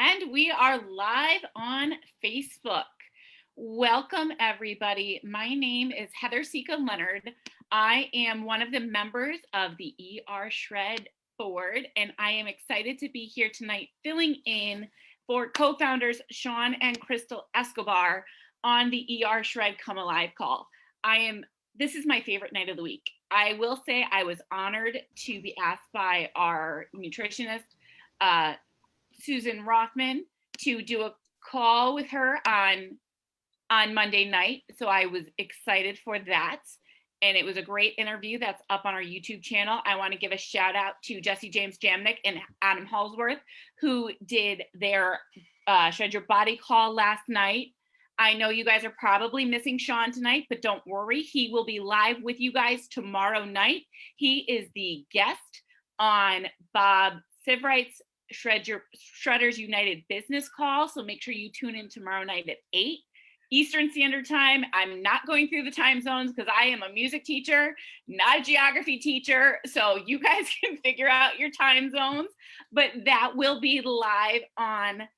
And we are live on Facebook. Welcome, everybody. My name is Heather Sika Leonard. I am one of the members of the ER Shred board, and I am excited to be here tonight filling in for co-founders Sean and Crystal Escobar on the ER Shred Come Alive call. This is my favorite night of the week. I will say I was honored to be asked by our nutritionist, Susan Rothman, to do a call with her on Monday night. So I was excited for that. And it was a great interview that's up on our YouTube channel. I want to give a shout out to Jesse James Jamnick and Adam Halsworth, who did their Shred Your Body call last night. I know you guys are probably missing Sean tonight, but don't worry. He will be live with you guys tomorrow night. He is the guest on Bob Sivright's Shredders United business call. So make sure you tune in tomorrow night at 8 Eastern Standard Time. I'm not going through the time zones because I am a music teacher, not a geography teacher. So you guys can figure out your time zones, but that will be live on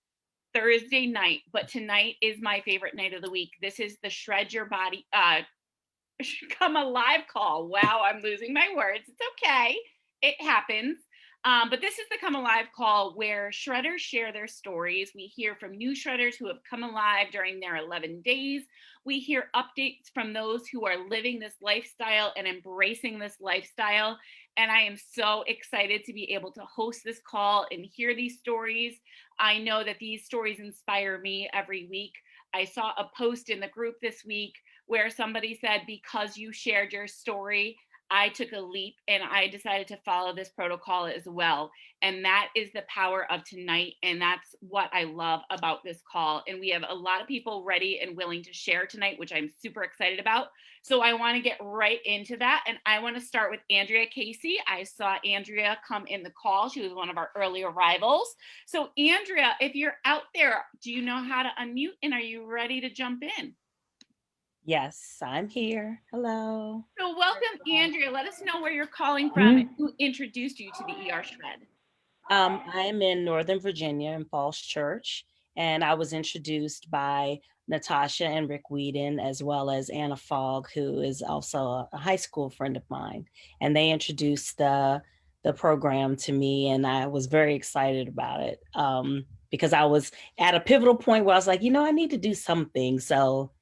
Thursday night. But tonight is my favorite night of the week. This is the Shred Your Body Come Alive call. Wow, I'm losing my words. It's okay. It happens. But this is the Come Alive call where shredders share their stories. We hear from new shredders who have come alive during their 11 days. We hear updates from those who are living this lifestyle and embracing this lifestyle. And I am so excited to be able to host this call and hear these stories. I know that these stories inspire me every week. I saw a post in the group this week where somebody said, because you shared your story, I took a leap and I decided to follow this protocol as well. And that is the power of tonight. And that's what I love about this call. And we have a lot of people ready and willing to share tonight, which I'm super excited about. So I want to get right into that. And I want to start with Andrea Casey. I saw Andrea come in the call. She was one of our early arrivals. So Andrea, if you're out there, do you know how to unmute and are you ready to jump in? Yes, I'm here. Hello. So welcome, Andrea. Let us know where you're calling from and who introduced you to the ER Shred. I am in Northern Virginia in Falls Church, and I was introduced by Natasha and Rick Whedon, as well as Anna Fogg, who is also a high school friend of mine. And they introduced the program to me, and I was very excited about it because I was at a pivotal point where I was like, I need to do something. So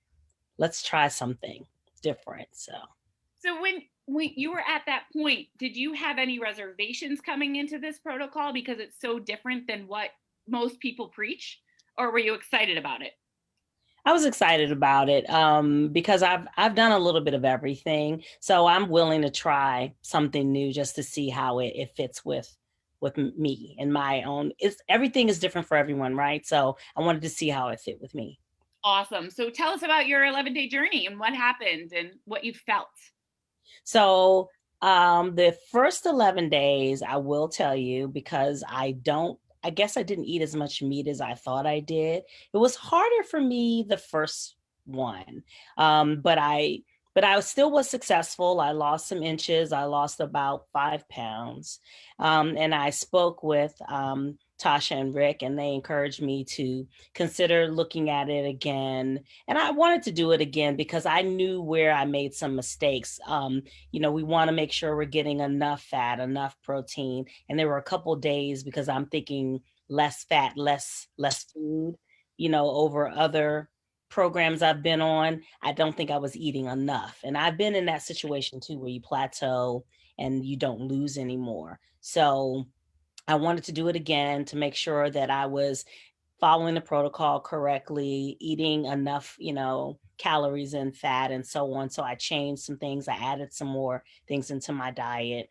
let's try something different. So when you were at that point, did you have any reservations coming into this protocol because it's so different than what most people preach, or were you excited about it? I was excited about it because I've done a little bit of everything, so I'm willing to try something new just to see how it fits with me and my own. Everything is different for everyone, right? So I wanted to see how it fit with me. Awesome. So tell us about your 11-day journey and what happened and what you felt. So the first 11 days, I will tell you, because I guess I didn't eat as much meat as I thought I did. It was harder for me the first one, but I still was successful. I lost some inches. I lost about 5 pounds, and I spoke with Tasha and Rick, and they encouraged me to consider looking at it again. And I wanted to do it again because I knew where I made some mistakes. We want to make sure we're getting enough fat, enough protein. And there were a couple of days because I'm thinking less fat, less food, over other programs I've been on. I don't think I was eating enough. And I've been in that situation too, where you plateau and you don't lose anymore. So I wanted to do it again to make sure that I was following the protocol correctly, eating enough, calories and fat and so on. So I changed some things. I added some more things into my diet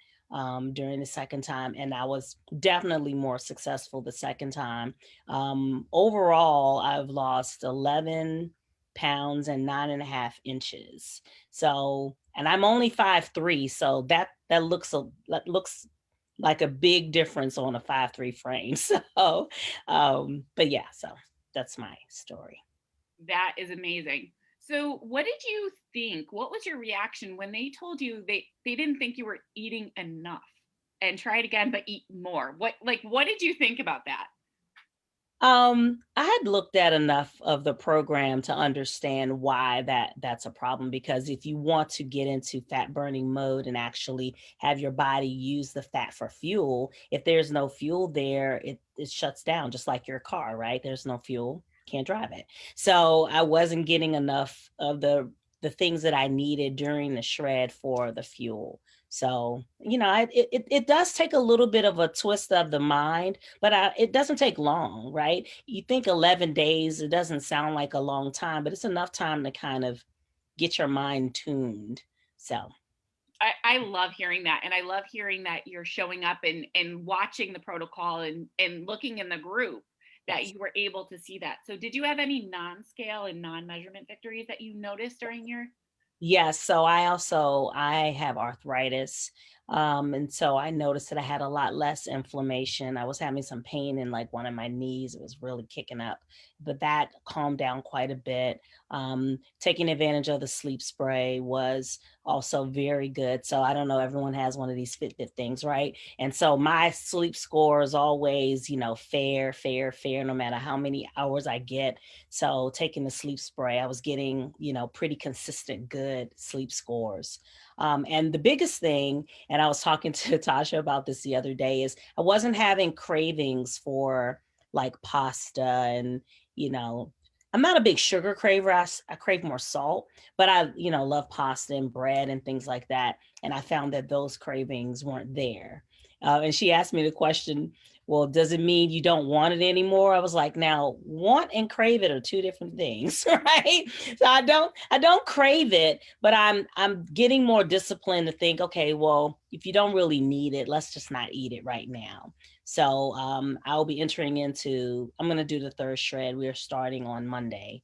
during the second time. And I was definitely more successful the second time. Overall, I've lost 11 pounds and 9.5 inches. So, and I'm only 5'3". So that looks like a big difference on a 5'3" frame. So, but yeah, so that's my story. That is amazing. So what did you think? What was your reaction when they told you they didn't think you were eating enough and try it again, but eat more? What did you think about that? I had looked at enough of the program to understand why that's a problem, because if you want to get into fat burning mode and actually have your body use the fat for fuel, if there's no fuel there, it shuts down just like your car, right? There's no fuel, can't drive it. So I wasn't getting enough of the things that I needed during the shred for the fuel. So, it does take a little bit of a twist of the mind, but it doesn't take long, right? You think 11 days, it doesn't sound like a long time, but it's enough time to kind of get your mind tuned. So, I love hearing that. And I love hearing that you're showing up and watching the protocol and looking in the group that yes. you were able to see that. So did you have any non-scale and non-measurement victories that you noticed during your? Yes, so I have arthritis. And so I noticed that I had a lot less inflammation. I was having some pain in like one of my knees. It was really kicking up, but that calmed down quite a bit. Taking advantage of the sleep spray was also very good. So I don't know, everyone has one of these Fitbit things, right? And so my sleep score is always, fair, fair, fair, no matter how many hours I get. So taking the sleep spray, I was getting, pretty consistent, good sleep scores. And the biggest thing, and I was talking to Tasha about this the other day, is I wasn't having cravings for like pasta and, you know, I'm not a big sugar craver. I crave more salt, but I, love pasta and bread and things like that. And I found that those cravings weren't there. And she asked me the question, well, does it mean you don't want it anymore? I was like, now want and crave it are two different things, right? So I don't crave it, but I'm getting more disciplined to think, okay, well, if you don't really need it, let's just not eat it right now. So I'll be entering into, I'm gonna do the third shred. We are starting on Monday.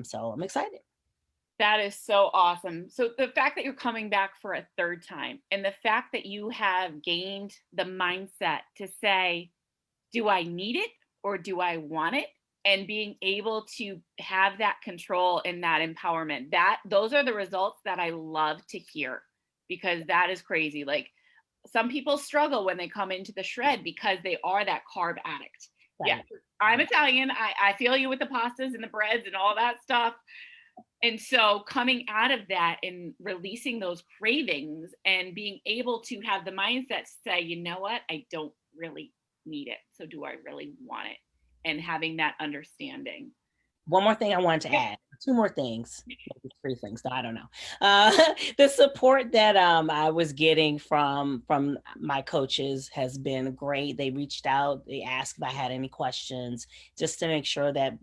So I'm excited. That is so awesome. So the fact that you're coming back for a third time and the fact that you have gained the mindset to say, do I need it or do I want it? And being able to have that control and that empowerment, that those are the results that I love to hear, because that is crazy. Like, some people struggle when they come into the shred because they are that carb addict. Yeah, Right. I'm Italian. I feel you with the pastas and the breads and all that stuff. And so coming out of that and releasing those cravings and being able to have the mindset to say, you know what, I don't really need it. So do I really want it? And having that understanding. One more thing I wanted to Yeah. add. Two more things, maybe three things. I don't know. The support that I was getting from my coaches has been great. They reached out, they asked if I had any questions, just to make sure that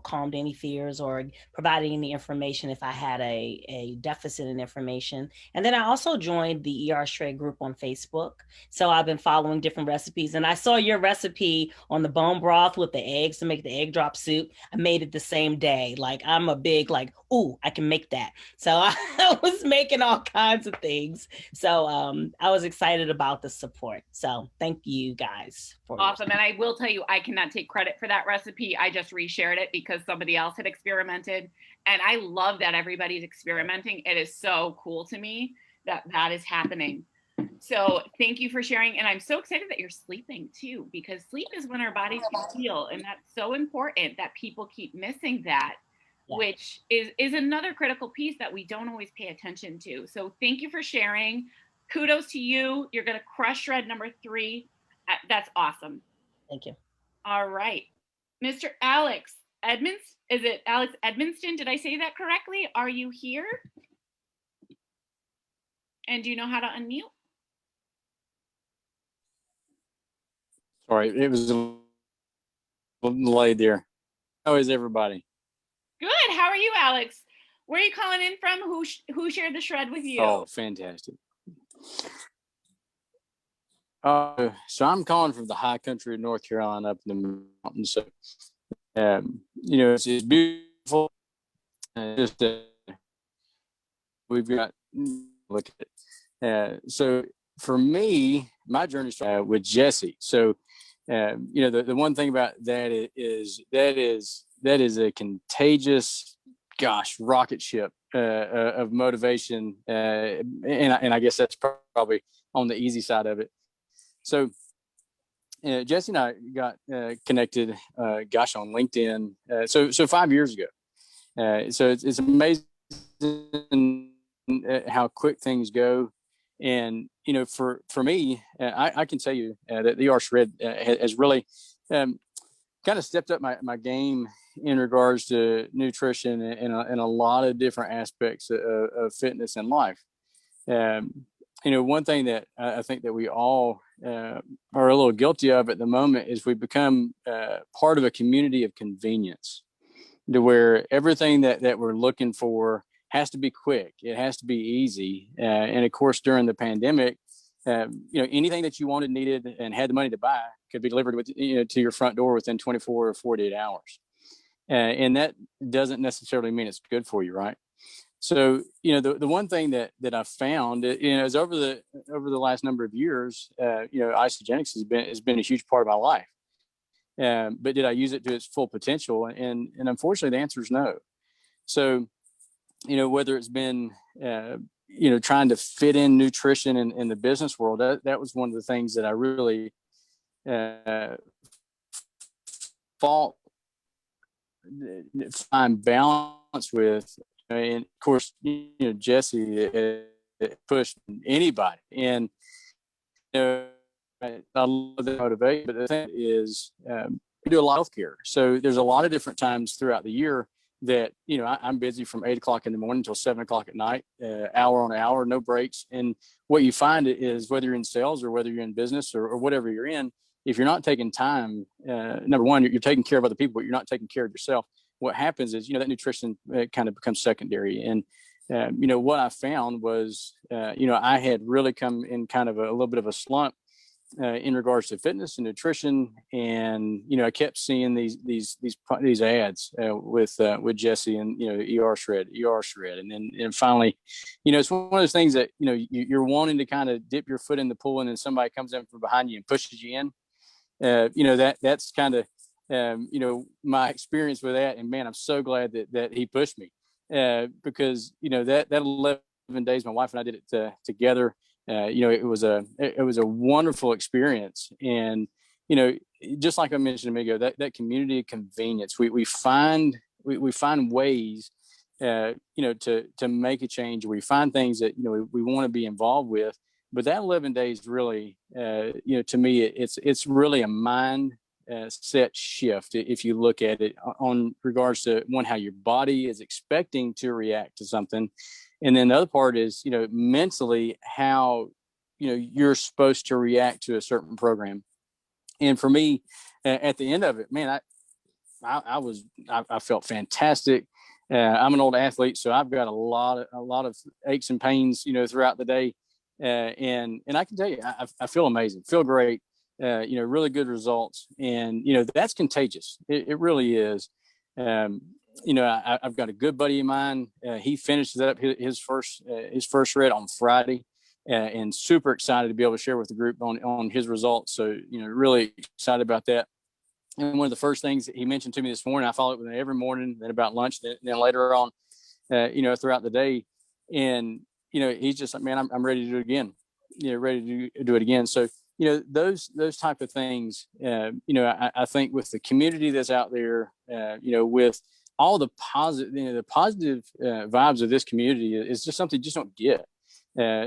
calmed any fears or providing any information if I had a deficit in information. And then I also joined the ER Shred group on Facebook. So I've been following different recipes, and I saw your recipe on the bone broth with the eggs to make the egg drop soup. I made it the same day. Like I'm a big like, ooh, I can make that. So I was making all kinds of things. So I was excited about the support. So thank you guys for your Awesome. And I will tell you, I cannot take credit for that recipe. I just reshared it because somebody else had experimented. And I love that everybody's experimenting. It is so cool to me that that is happening. So thank you for sharing. And I'm so excited that you're sleeping too, because sleep is when our bodies can heal. And that's so important that people keep missing that, yeah. which is another critical piece that we don't always pay attention to. So thank you for sharing. Kudos to you. You're going to crush shred number 3. That's awesome. Thank you. All right. Mr. Alex Edmonds, is it Alex Edmonston? Did I say that correctly? Are you here? And do you know how to unmute? Sorry, it was a delayed there. How is everybody? Good. How are you, Alex? Where are you calling in from? Who shared the shred with you? Oh, fantastic. So I'm calling from the high country of North Carolina up in the mountains. So, it's beautiful. Just we've got look at it. So for me, my journey started with Jesse. So, the one thing about that is a contagious, rocket ship of motivation, and I guess that's probably on the easy side of it. So Jesse and I got connected, gosh, on LinkedIn. So 5 years ago. So it's amazing how quick things go. And, for me, I can tell you that the Shred has really kind of stepped up my game in regards to nutrition and a lot of different aspects of fitness and life. One thing that I think that we all are a little guilty of at the moment is we become part of a community of convenience, to where everything that we're looking for has to be quick. It has to be easy. And of course, during the pandemic, anything that you wanted, needed, and had the money to buy could be delivered to your front door within 24 or 48 hours. And that doesn't necessarily mean it's good for you, right? So, the one thing that I found, is over the last number of years, Isagenix has been a huge part of my life. But did I use it to its full potential? And unfortunately, the answer is no. So, whether it's been, trying to fit in nutrition in the business world, that was one of the things that I really fought, find balance with. And of course, Jesse pushed anybody, and I love the motivation. But the thing is, we do a lot of healthcare, so there's a lot of different times throughout the year that I'm busy from 8 o'clock in the morning until 7 o'clock at night, hour on hour, no breaks. And what you find is, whether you're in sales or whether you're in business or whatever you're in, if you're not taking time, number one, you're taking care of other people, but you're not taking care of yourself. What happens is, that nutrition kind of becomes secondary. And, what I found was, I had really come in kind of a little bit of a slump in regards to fitness and nutrition. And, I kept seeing these ads with Jesse and, ER Shred. And finally, it's one of those things that, you're wanting to kind of dip your foot in the pool, and then somebody comes in from behind you and pushes you in. That's kind of, my experience with that. And man, I'm so glad that he pushed me, because, that 11 days, my wife and I did it together. It was a wonderful experience. And, just like I mentioned a minute ago, that community of convenience, we find ways, to make a change. We find things that, we want to be involved with. But that 11 days really, to me, it's really a mind set shift, if you look at it on regards to one, how your body is expecting to react to something. And then the other part is, mentally, how, you're supposed to react to a certain program. And for me, at the end of it, man, I felt fantastic. I'm an old athlete, so I've got a lot of aches and pains, throughout the day. And I can tell you, I feel amazing, feel great, really good results. And, that's contagious. It really is. I've got a good buddy of mine. He finishes up his first shred on Friday, and super excited to be able to share with the group on his results. So, really excited about that. And one of the first things that he mentioned to me this morning, I follow up with him every morning, then about lunch, then later on, throughout the day. And, he's just like, man, I'm ready to do it again, ready to do it again. So, those type of things, I think with the community that's out there, with all the positive, vibes of this community, is just something you just don't get.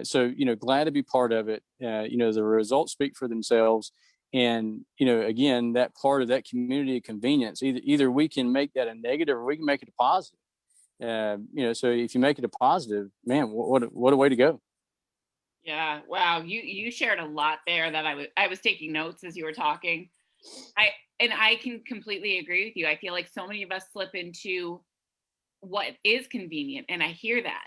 So, glad to be part of it. The results speak for themselves. And, again, that part of that community of convenience, either we can make that a negative or we can make it a positive. So if you make it a positive, man, what a way to go. Yeah. Wow. You shared a lot there that I was taking notes as you were talking. I can completely agree with you. I feel like so many of us slip into what is convenient, and I hear that.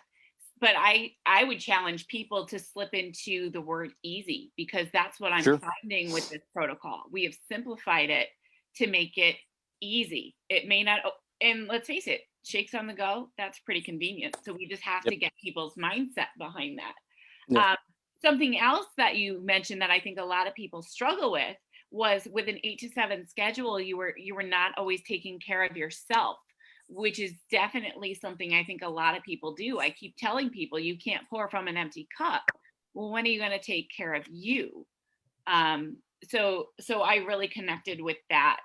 But I would challenge people to slip into the word easy, because that's what I'm finding with this protocol. We have simplified it to make it easy. It may not, and let's face it, shakes on the go, that's pretty convenient. So we just have to get people's mindset behind that. Yep. Something else that you mentioned that I think a lot of people struggle with was, with an 8 to 7 schedule, you were not always taking care of yourself, which is definitely something I think a lot of people do. I keep telling people, you can't pour from an empty cup. Well, when are you going to take care of you? so I really connected with that.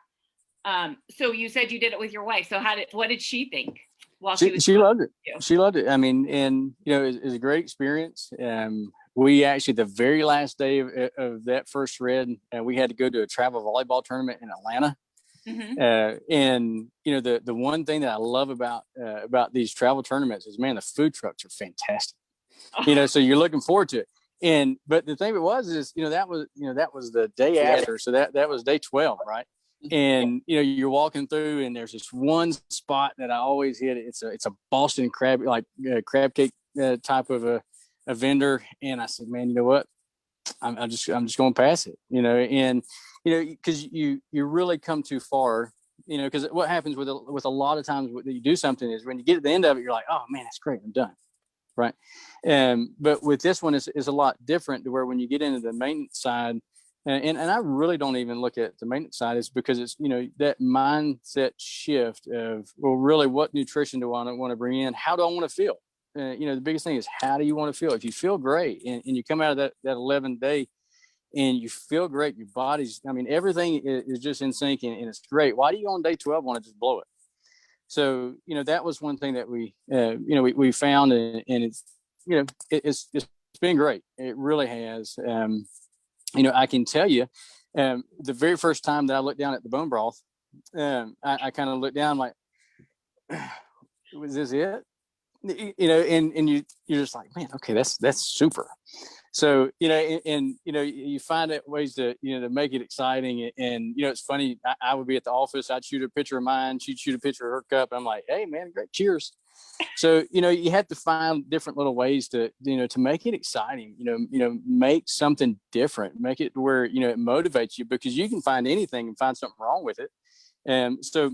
So you said you did it with your wife. So what did she think while she was She loved it. you? She loved it. I mean, and it was a great experience. We actually, the very last day of that first shred, we had to go to a travel volleyball tournament in Atlanta. And the one thing that I love about these travel tournaments is, man, the food trucks are fantastic. So you're looking forward to it. But the thing of it was is, that was the day after. So that was day 12, right? And you're walking through, and there's this one spot that I always hit. It's a Boston crab, like crab cake type of a vendor. And I said, man, you know what? I'm just going to pass it. And because you really come too far. Because what happens with a lot of times when you do something is, when you get to the end of it, you're like, oh man, that's great, I'm done. Right. But with this one is a lot different, to where when you get into the maintenance side, and I really don't even look at the maintenance side, is because it's, that mindset shift of, well, really, what nutrition do I want to bring in? How do I want to feel? The biggest thing is, how do you want to feel? If you feel great and you come out of that 11th day and you feel great, your body's, everything is just in sync, and it's great. Why do you on day 12 want to just blow it? So, that was one thing that we found, and it's, it's been great. It really has. I can tell you, the very first time that I looked down at the bone broth, I kind of looked down like, was this it? And you're just like, man, okay, that's super. So, you find out ways to make it exciting. And, it's funny. I would be at the office. I'd shoot a picture of mine. She'd shoot a picture of her cup. I'm like, hey man, great. Cheers. So, you have to find different little ways to make it exciting, make something different, make it where, it motivates you, because you can find anything and find something wrong with it. And so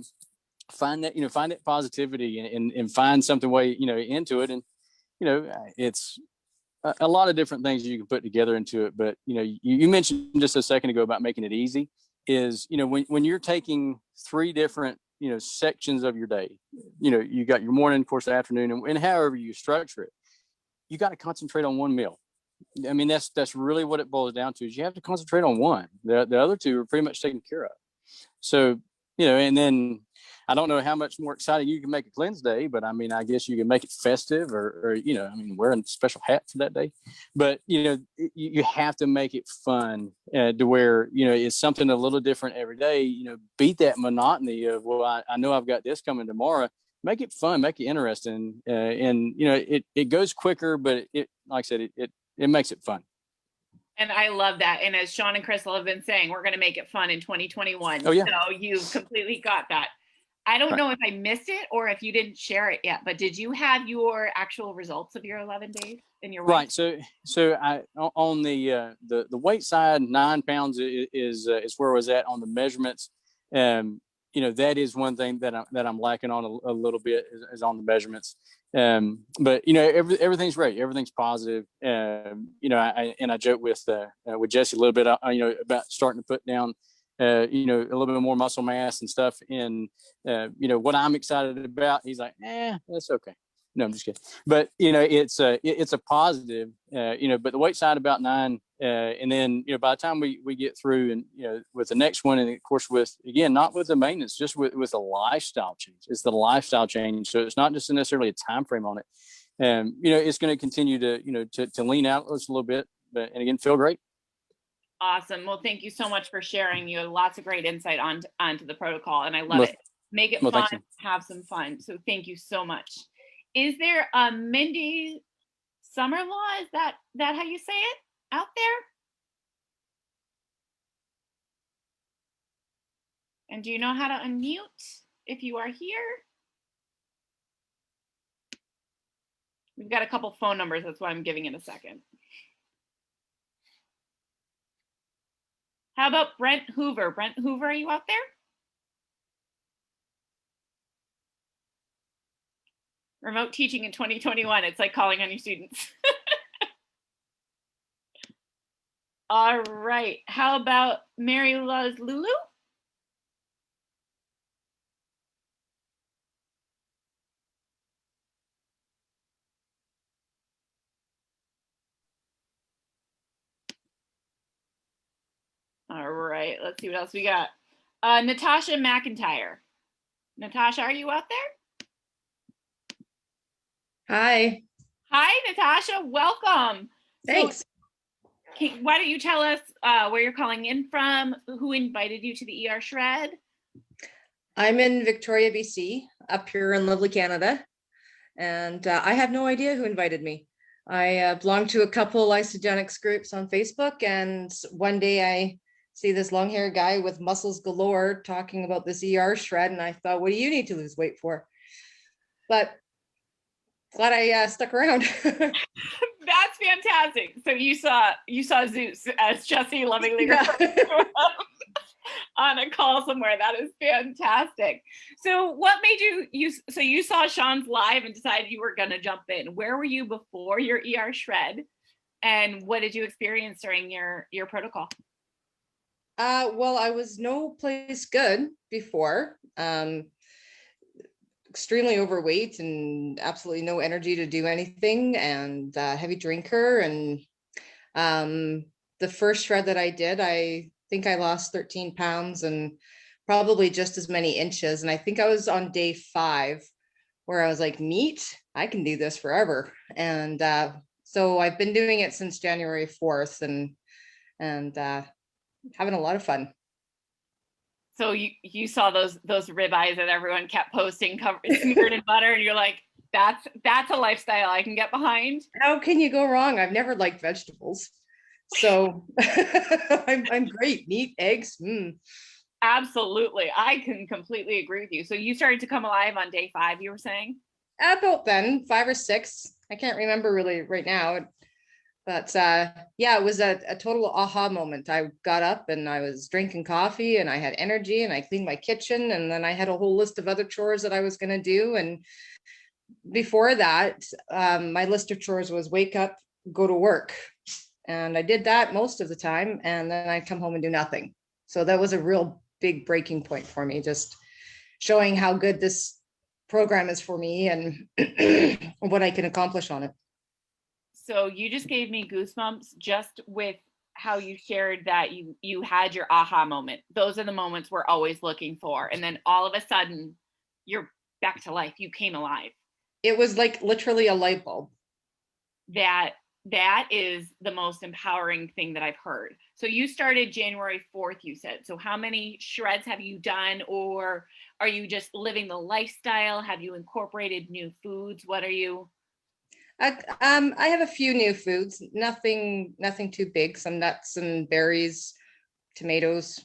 find that positivity, and find something way, into it. And, it's a lot of different things you can put together into it. But, you mentioned just a second ago about making it easy, is, when you're taking 3 different, sections of your day, you got your morning, of course, the afternoon, and however you structure it, you got to concentrate on one meal. That's really what it boils down to, is you have to concentrate on one. The other 2 are pretty much taken care of. So, and then I don't know how much more exciting you can make a cleanse day, but I guess you can make it festive, or wearing a special hat for that day. But, you have to make it fun, to where, it's something a little different every day, beat that monotony of, well, I know I've got this coming tomorrow. Make it fun, make it interesting. And, it goes quicker, but it, like I said, it makes it fun. And I love that. And as Sean and Crystal have been saying, we're going to make it fun in 2021. Oh, yeah. So you've completely got that. I don't know if I missed it or if you didn't share it yet, but did you have your actual results of your 11 days in your weight? Right. So I, on the weight side, 9 pounds is where I was at on the measurements. That is one thing that I'm lacking on a little bit, is on the measurements. But everything's great. Everything's positive. I joke with Jesse a little bit, about starting to put down, a little bit more muscle mass and stuff. And, what I'm excited about, he's like, that's okay. No, I'm just kidding. But, it's a positive, but the weight side about 9. And then, by the time we get through, and, with the next one, and of course, not with the maintenance, just with a lifestyle change. It's the lifestyle change. So it's not just necessarily a time frame on it. And, it's going to continue to lean out just a little bit, and again, feel great. Awesome. Well, thank you so much for sharing. You had lots of great insight onto the protocol, and I love it. Make it fun, have some fun. So thank you so much. Is there a Mindy Summerlaw? Is that how you say it out there? And do you know how to unmute if you are here? We've got a couple phone numbers. That's why I'm giving it a second. How about Brent Hoover? Brent Hoover, are you out there? Remote teaching in 2021. It's like calling on your students. All right. How about Mary Luz Lulu? All right, let's see what else we got. Natasha McIntyre. Natasha, are you out there? Hi. Hi, Natasha. Welcome. Thanks. So, why don't you tell us where you're calling in from? Who invited you to the ER Shred? I'm in Victoria, BC, up here in lovely Canada. And I have no idea who invited me. I belong to a couple Isagenix groups on Facebook. And one day I see this long haired guy with muscles galore talking about this ER Shred. And I thought, what do you need to lose weight for? But glad I stuck around. That's fantastic. So you saw Zeus, as Jesse lovingly refers to him, on a call somewhere. That is fantastic. So what made so you saw Sean's live and decided you were going to jump in. Where were you before your ER Shred? And what did you experience during your protocol? Well, I was no place good before. Extremely overweight and absolutely no energy to do anything, and heavy drinker. And the first shred that I did, I think I lost 13 pounds and probably just as many inches. And I think I was on day 5 where I was like, meat, I can do this forever. And so I've been doing it since January 4th and having a lot of fun. So you saw those ribeyes that everyone kept posting, smeared in butter, and you're like, that's a lifestyle I can get behind. How can you go wrong? I've never liked vegetables, so I'm great. Meat, eggs. Absolutely, I can completely agree with you. So you started to come alive on day 5, you were saying? About then, 5 or 6. I can't remember really right now. But yeah, it was a total aha moment. I got up and I was drinking coffee and I had energy and I cleaned my kitchen, and then I had a whole list of other chores that I was going to do. And before that, my list of chores was wake up, go to work. And I did that most of the time. And then I'd come home and do nothing. So that was a real big breaking point for me, just showing how good this program is for me and what I can accomplish on it. So you just gave me goosebumps just with how you shared that you had your aha moment. Those are the moments we're always looking for. And then all of a sudden you're back to life. You came alive. It was like literally a light bulb. That is the most empowering thing that I've heard. So you started January 4th, you said. So how many shreds have you done, or are you just living the lifestyle? Have you incorporated new foods? What are you? I have a few new foods, nothing too big, some nuts and berries, tomatoes,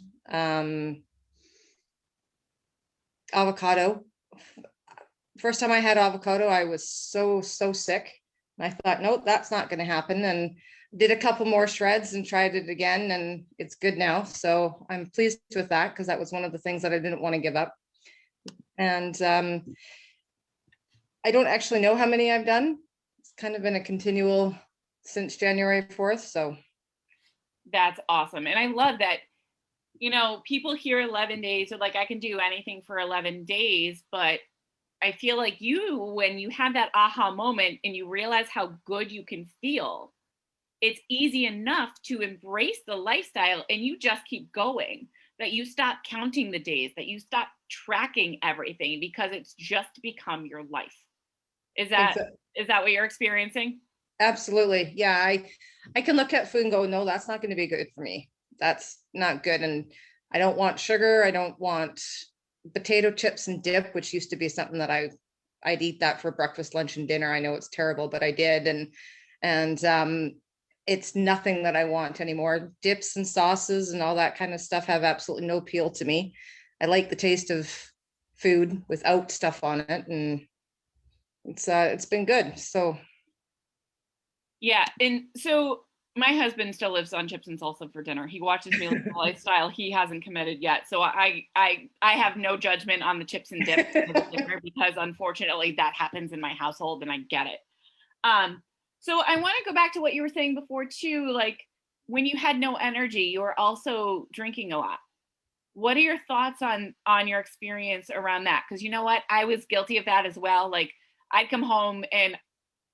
avocado. First time I had avocado, I was so sick. And I thought, no, that's not going to happen. And did a couple more shreds and tried it again, and it's good now. So I'm pleased with that, because that was one of the things that I didn't want to give up. And I don't actually know how many I've done. Kind of been a continual since January 4th. So that's awesome. And I love that, people hear 11 days are like, I can do anything for 11 days. But I feel like when you have that aha moment and you realize how good you can feel, it's easy enough to embrace the lifestyle and you just keep going, that you stop counting the days, that you stop tracking everything, because it's just become your life. Is that what you're experiencing? Absolutely. Yeah. I can look at food and go, no, that's not going to be good for me. That's not good. And I don't want sugar. I don't want potato chips and dip, which used to be something that I'd eat that for breakfast, lunch, and dinner. I know it's terrible, but I did. And it's nothing that I want anymore. Dips and sauces and all that kind of stuff have absolutely no appeal to me. I like the taste of food without stuff on it. And it's been good. So yeah. And so my husband still lives on chips and salsa for dinner. He watches me live the lifestyle. He hasn't committed yet. So I have no judgment on the chips and dip because unfortunately that happens in my household and I get it. So I want to go back to what you were saying before too, like when you had no energy, you were also drinking a lot. What are your thoughts on your experience around that? Because you know what, I was guilty of that as well. Like I'd come home and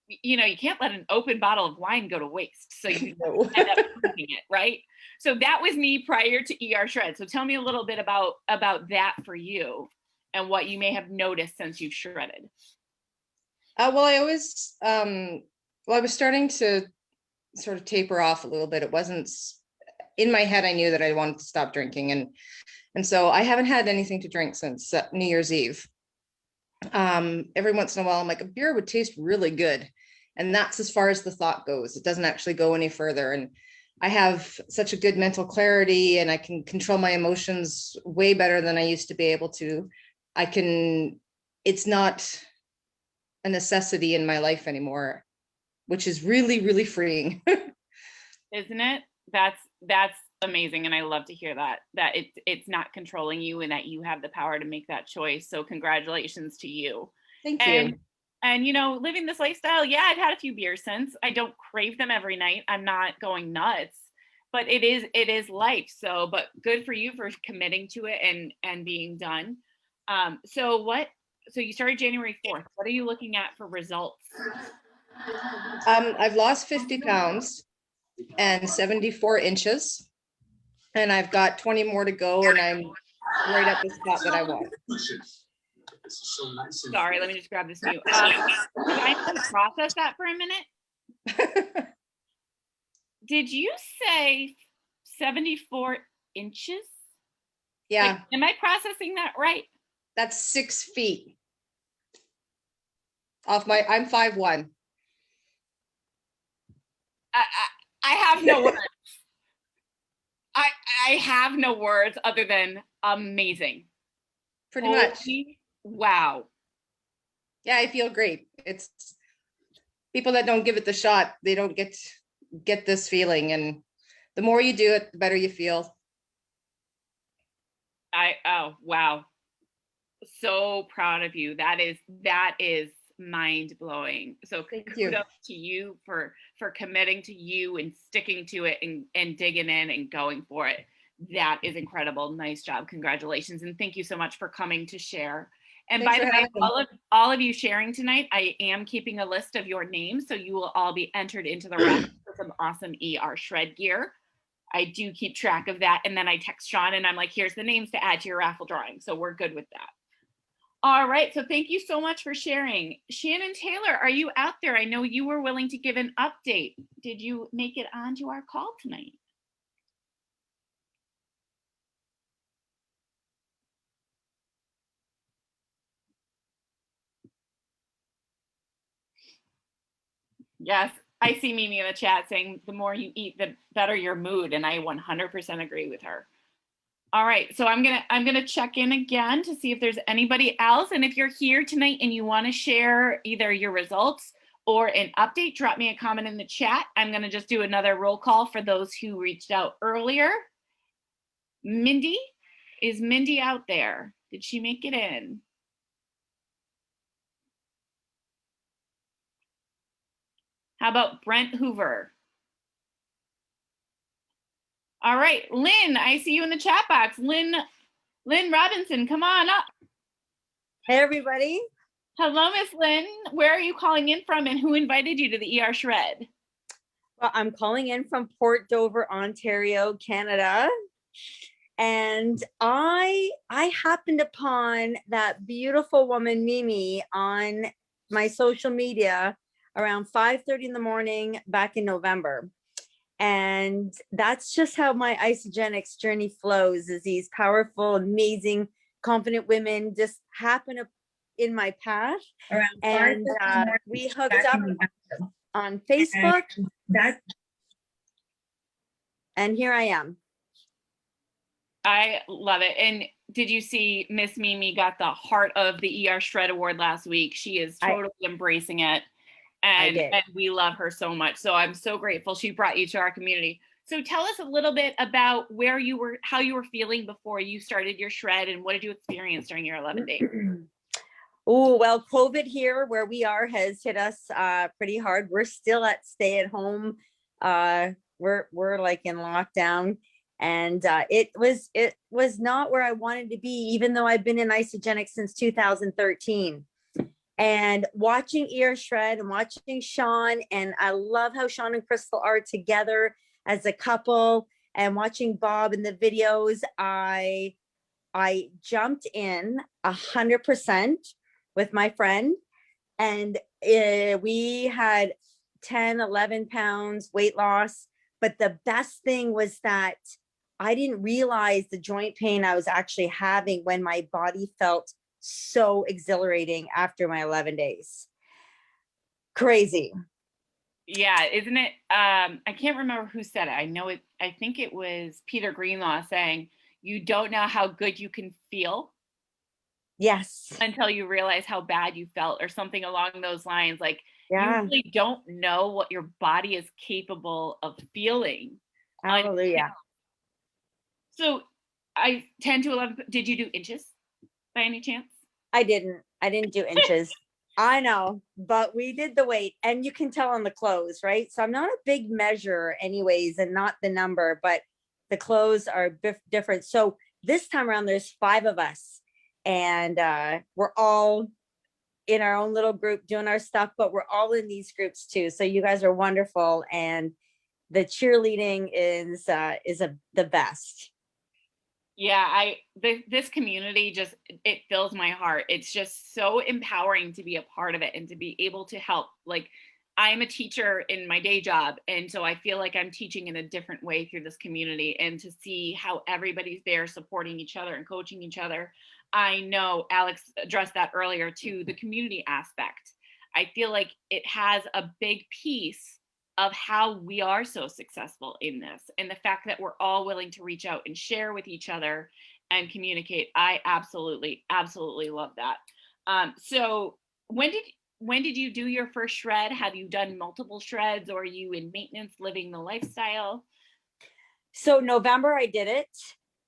you know, you can't let an open bottle of wine go to waste. So you No. end up drinking it, right? So that was me prior to ER Shred. So tell me a little bit about that for you and what you may have noticed since you've shredded. Well, I always, well, I was starting to sort of taper off a little bit. It wasn't in my head. I knew that I wanted to stop drinking, and so I haven't had anything to drink since New Year's Eve. Every once in a while, I'm like, a beer would taste really good, and that's as far as the thought goes. It doesn't actually go any further. And I have such a good mental clarity, and I can control my emotions way better than I used to be able to. It's not a necessity in my life anymore, which is really, really freeing. Isn't it? That's amazing. And I love to hear that it's not controlling you and that you have the power to make that choice. So congratulations to you. Thank you. And, you know, living this lifestyle, yeah, I've had a few beers since. I don't crave them every night. I'm not going nuts, but it is life. So, but good for you for committing to it and being done. So you started January 4th. What are you looking at for results? I've lost 50 pounds and 74 inches, and I've got 20 more to go, and I'm right at the spot that I want. Sorry, let me just grab this mute. I can process that for a minute. Did you say 74 inches? Yeah. Like, am I processing that right? That's 6 feet. I'm 5'1". I have no words. I have no words other than amazing. Pretty much. Wow. Yeah, I feel great. It's people that don't give it the shot, they don't get this feeling. And the more you do it, the better you feel. Oh, wow. So proud of you. That is mind blowing. So kudos to you for committing to you and sticking to it and digging in and going for it. That is incredible. Nice job. Congratulations. And thank you so much for coming to share. And by the way, all of you sharing tonight, I am keeping a list of your names. So you will all be entered into the raffle for some awesome ER Shred gear. I do keep track of that. And then I text Sean and I'm like, here's the names to add to your raffle drawing. So we're good with that. All right. So thank you so much for sharing. Shannon Taylor, are you out there? I know you were willing to give an update. Did you make it onto our call tonight? Yes, I see Mimi in the chat saying the more you eat, the better your mood. And I 100% agree with her. All right, so I'm gonna check in again to see if there's anybody else. And if you're here tonight and you want to share either your results or an update, drop me a comment in the chat. I'm gonna just do another roll call for those who reached out earlier. Mindy, is Mindy out there? Did she make it in? How about Brent Hoover? All right, Lynn, I see you in the chat box. Lynn Robinson, come on up. Hey, everybody. Hello, Miss Lynn. Where are you calling in from and who invited you to the ER Shred? Well, I'm calling in from Port Dover, Ontario, Canada. And I happened upon that beautiful woman, Mimi, on my social media around 5:30 in the morning back in November. And that's just how my Isagenix journey flows, is these powerful, amazing, confident women just happen up in my path. And we hooked up on Facebook. And here I am. I love it. And did you see Miss Mimi got the Heart of the ER Shred Award last week? She is totally embracing it. And we love her so much. So I'm so grateful she brought you to our community. So tell us a little bit about where you were, how you were feeling before you started your shred, and what did you experience during your 11 days? Oh, well, COVID here where we are has hit us pretty hard. We're still at stay at home. We're like in lockdown, and it was not where I wanted to be, even though I've been in Isagenix since 2013. and watching ER Shred and watching Sean. And I love how Sean and Crystal are together as a couple, and watching Bob in the videos. I jumped in 100% with my friend, and we had 10, 11 pounds weight loss. But the best thing was that I didn't realize the joint pain I was actually having when my body felt so exhilarating after my 11 days. Crazy. Yeah, isn't it? I can't remember who said it. I think it was Peter Greenlaw saying, you don't know how good you can feel Yes. until you realize how bad you felt, or something along those lines. Like, Yeah. you really don't know what your body is capable of feeling. Hallelujah. So 10 to 11, did you do inches by any chance? I didn't do inches. I know, but we did the weight, and you can tell on the clothes, right? So I'm not a big measure anyways, and not the number, but the clothes are different. So this time around, there's 5 of us, and we're all in our own little group doing our stuff, but we're all in these groups too. So you guys are wonderful, and the cheerleading is the best. Yeah, this community just, it fills my heart. It's just so empowering to be a part of it and to be able to help. Like, I'm a teacher in my day job, and so I feel like I'm teaching in a different way through this community, and to see how everybody's there supporting each other and coaching each other. I know Alex addressed that earlier too, the community aspect. I feel like it has a big piece of how we are so successful in this, and the fact that we're all willing to reach out and share with each other and communicate. I absolutely love that. So when did you do your first shred? Have you done multiple shreds, or are you in maintenance, living the lifestyle? So November I did it.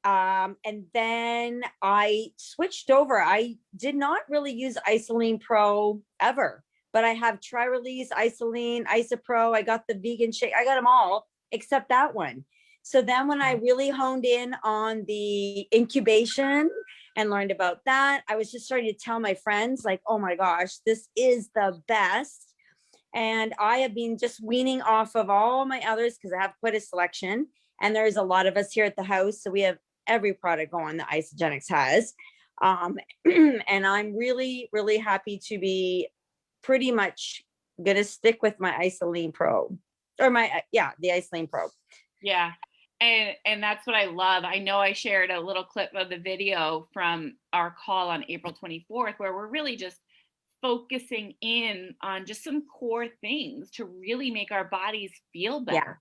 And then I switched over. I did not really use Isoline Pro ever, but I have Tri-Release, Isoline, Isopro. I got the vegan shake. I got them all except that one. So then when I really honed in on the incubation and learned about that, I was just starting to tell my friends, like, oh my gosh, this is the best. And I have been just weaning off of all my others because I have quite a selection. And there's a lot of us here at the house. So we have every product going that Isagenix has. And I'm really, really happy to be pretty much going to stick with my Isoline Pro, or the Isoline Pro. Yeah. And that's what I love. I know I shared a little clip of the video from our call on April 24th, where we're really just focusing in on just some core things to really make our bodies feel better.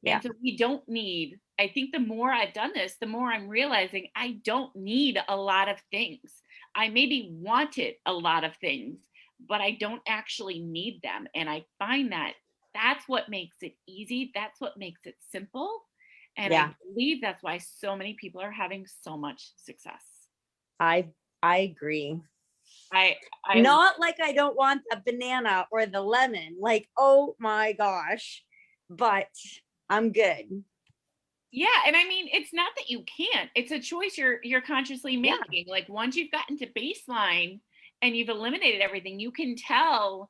Yeah. And so we don't need, I think the more I've done this, the more I'm realizing I don't need a lot of things. I maybe wanted a lot of things, but I don't actually need them. And I find that that's what makes it easy. That's what makes it simple. And I believe that's why so many people are having so much success. I agree. I not like I don't want the banana or the lemon, like, oh my gosh, but I'm good. Yeah, and I mean, it's not that you can't. It's a choice you're consciously making. Like, once you've gotten to baseline and you've eliminated everything, you can tell,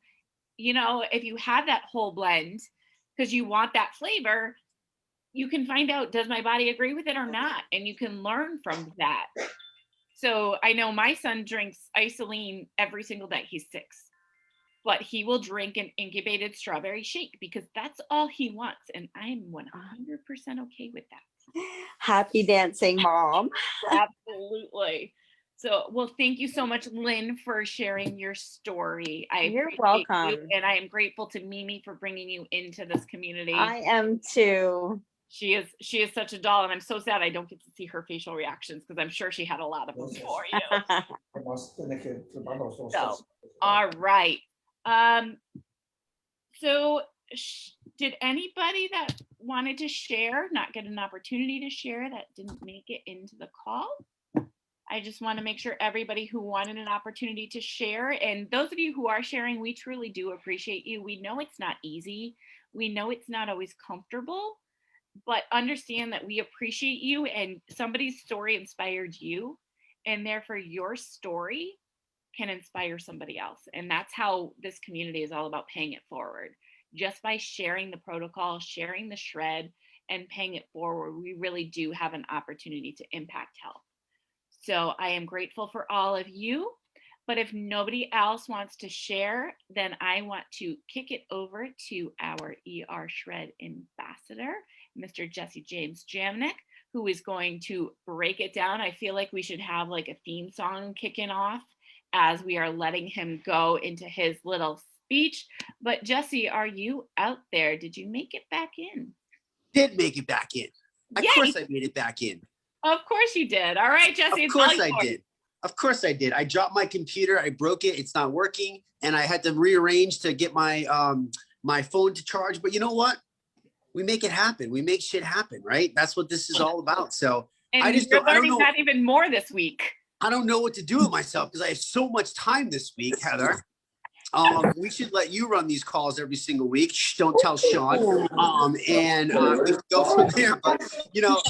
if you have that whole blend because you want that flavor, you can find out, does my body agree with it or not? And you can learn from that. So I know my son drinks Isoline every single day. He's 6. But he will drink an incubated strawberry shake because that's all he wants. And I'm 100% okay with that. Happy dancing, Mom. Absolutely. So, well, thank you so much, Lynn, for sharing your story. You're welcome. You, and I am grateful to Mimi for bringing you into this community. I am too. She is such a doll, and I'm so sad I don't get to see her facial reactions because I'm sure she had a lot of them for you. So, all right. So did anybody that wanted to share not get an opportunity to share that didn't make it into the call? I just want to make sure everybody who wanted an opportunity to share, and those of you who are sharing, we truly do appreciate you. We know it's not easy. We know it's not always comfortable, but understand that we appreciate you, and somebody's story inspired you, and therefore your story can inspire somebody else. And that's how this community is all about paying it forward. Just by sharing the protocol, sharing the shred, and paying it forward, we really do have an opportunity to impact health. So I am grateful for all of you. But if nobody else wants to share, then I want to kick it over to our ER Shred ambassador, Mr. Jesse James Jamnick, who is going to break it down. I feel like we should have like a theme song kicking off as we are letting him go into his little speech. But Jesse, are you out there? Did you make it back in? Did make it back in. Of course I made it back in. Of course you did. All right, Jesse. Of course I did. Of course I did. I dropped my computer. I broke it. It's not working. And I had to rearrange to get my my phone to charge. But you know what? We make it happen. We make shit happen, right? That's what this is all about. So and I just you're don't learning know that even more this week. I don't know what to do with myself because I have so much time this week, Heather. We should let you run these calls every single week. Shh, don't tell Sean. And we can go from there. But you know,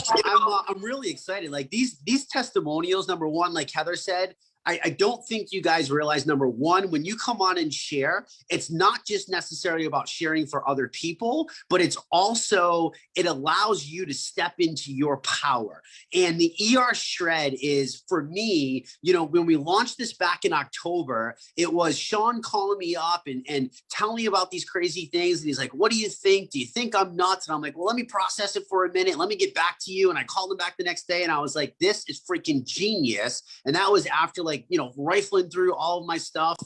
I'm really excited. Like these testimonials. Number one, like Heather said, I don't think you guys realize, number one, when you come on and share, it's not just necessarily about sharing for other people, but it's also, it allows you to step into your power. And the ER Shred is, for me, you know, when we launched this back in October, it was Sean calling me up and telling me about these crazy things. And he's like, what do you think? Do you think I'm nuts? And I'm like, well, let me process it for a minute. Let me get back to you. And I called him back the next day and I was like, this is freaking genius. And that was after like, you know, rifling through all of my stuff.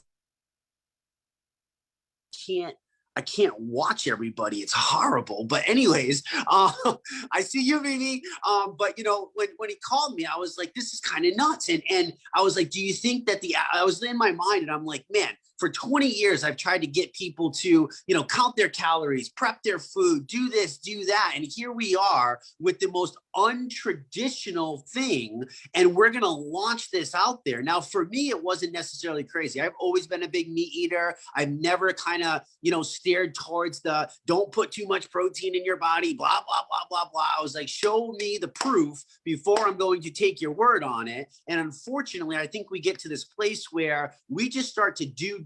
I can't watch everybody. It's horrible. But anyways, I see you, Mimi. But you know, when he called me, I was like, this is kind of nuts. And I was like, do you think that I was in my mind and I'm like, man, for 20 years, I've tried to get people to, you know, count their calories, prep their food, do this, do that. And here we are with the most untraditional thing. And we're going to launch this out there. Now, for me, it wasn't necessarily crazy. I've always been a big meat eater. I've never kind of, you know, steered towards the don't put too much protein in your body, blah, blah, blah, blah, blah. I was like, show me the proof before I'm going to take your word on it. And unfortunately, I think we get to this place where we just start to do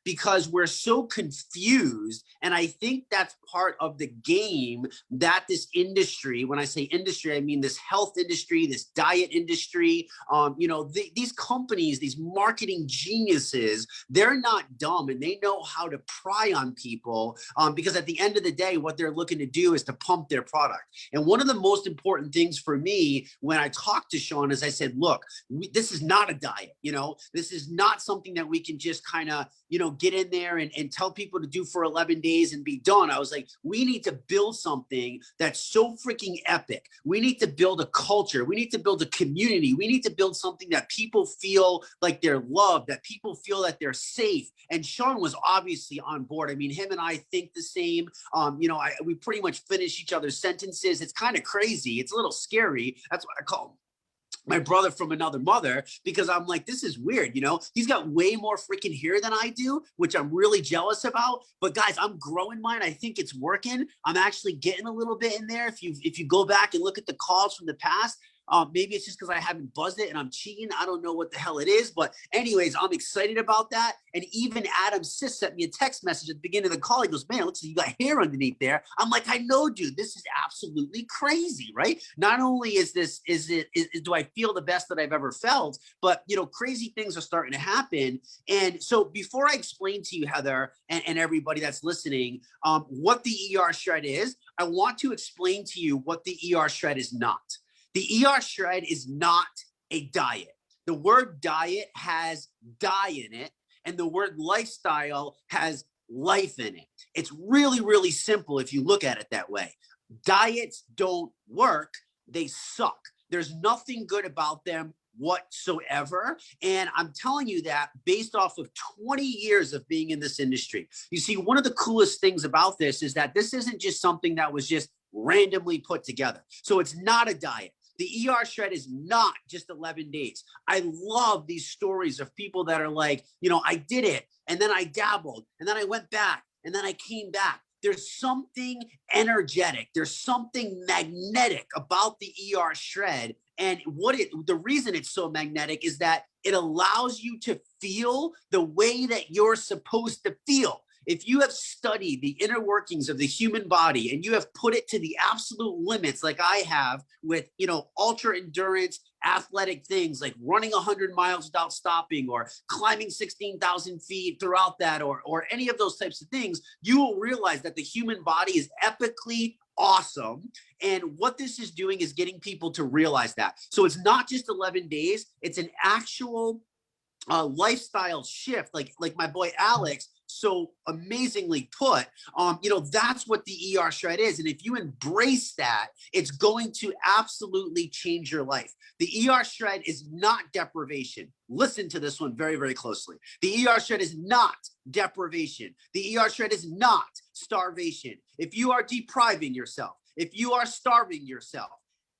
because we're so confused. And I think that's part of the game that this industry, when I say industry, I mean this health industry, this diet industry, you know, these companies, these marketing geniuses, they're not dumb and they know how to pry on people because at the end of the day, what they're looking to do is to pump their product. And one of the most important things for me when I talked to Sean is I said, look, this is not a diet, you know, this is not something that we can just kind of, you know, get in there and tell people to do for 11 days and be done. I was like, we need to build something that's so freaking epic. We need to build a culture. We need to build a community. We need to build something that people feel like they're loved, that people feel that they're safe. And Sean was obviously on board. I mean, him and I think the same. You know, we pretty much finish each other's sentences. It's kind of crazy. It's a little scary. That's what I call him. My brother from another mother, because I'm like, this is weird, you know, he's got way more freaking hair than I do, which I'm really jealous about. But guys, I'm growing mine. I think it's working. I'm actually getting a little bit in there. If you go back and look at the calls from the past, maybe it's just because I haven't buzzed it and I'm cheating. I don't know what the hell it is. But anyways, I'm excited about that. And even Adam Sis sent me a text message at the beginning of the call. He goes, man, it looks like you got hair underneath there. I'm like, I know, dude, this is absolutely crazy, right? Not only is do I feel the best that I've ever felt, but, you know, crazy things are starting to happen. And so before I explain to you, Heather, and everybody that's listening, what the ER Shred is, I want to explain to you what the ER Shred is not. The ER Shred is not a diet. The word diet has die in it, and the word lifestyle has life in it. It's really, really simple if you look at it that way. Diets don't work. They suck. There's nothing good about them whatsoever. And I'm telling you that based off of 20 years of being in this industry. You see, one of the coolest things about this is that this isn't just something that was just randomly put together. So it's not a diet. The ER Shred is not just 11 days. I love these stories of people that are like, you know, I did it and then I dabbled and then I went back and then I came back. There's something energetic. There's something magnetic about the ER Shred. And the reason it's so magnetic is that it allows you to feel the way that you're supposed to feel. If you have studied the inner workings of the human body and you have put it to the absolute limits, like I have with, ultra endurance, athletic things like running 100 miles without stopping or climbing 16,000 feet throughout that, or any of those types of things, you will realize that the human body is epically awesome. And what this is doing is getting people to realize that. So it's not just 11 days, it's an actual lifestyle shift, like my boy Alex so amazingly put. That's what the ER shred is. And if you embrace that, it's going to absolutely change your life. The ER shred is not deprivation. Listen to this one very, very closely. The ER shred is not deprivation. The ER shred is not starvation. If you are depriving yourself, if you are starving yourself,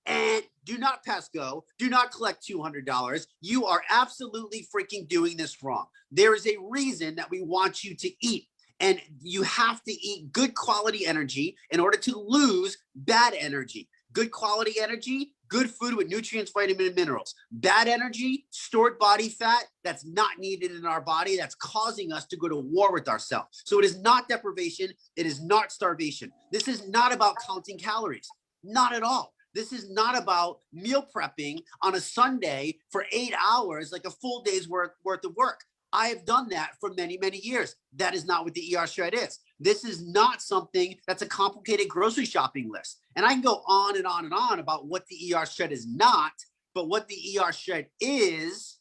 and do not pass go, do not collect $200. You are absolutely freaking doing this wrong. There is a reason that we want you to eat. And you have to eat good quality energy in order to lose bad energy. Good quality energy, good food with nutrients, vitamin, and minerals. Bad energy, stored body fat that's not needed in our body, that's causing us to go to war with ourselves. So it is not deprivation. It is not starvation. This is not about counting calories. Not at all. This is not about meal prepping on a Sunday for 8 hours, like a full day's worth of work. I have done that for many, many years. That is not what the ER shred is. This is not something that's a complicated grocery shopping list. And I can go on and on and on about what the ER shred is not, but what the ER shred is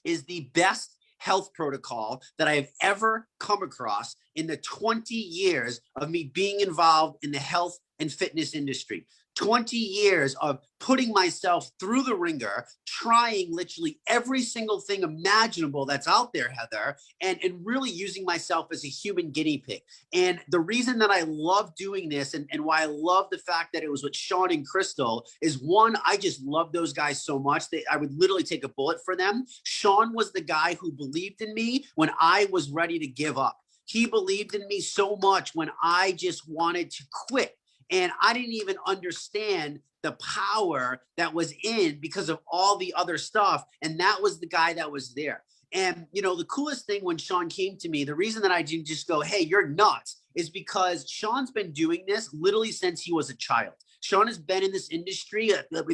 the best health protocol that I have ever come across in the 20 years of me being involved in the health and fitness industry. 20 years of putting myself through the ringer, trying literally every single thing imaginable that's out there, Heather, and really using myself as a human guinea pig. And the reason that I love doing this and why I love the fact that it was with Sean and Crystal is, one, I just love those guys so much that I would literally take a bullet for them. Sean was the guy who believed in me when I was ready to give up. He believed in me so much when I just wanted to quit. And I didn't even understand the power that was in because of all the other stuff. And that was the guy that was there. And, the coolest thing when Sean came to me, the reason that I didn't just go, hey, you're nuts, is because Sean's been doing this literally since he was a child. Sean has been in this industry.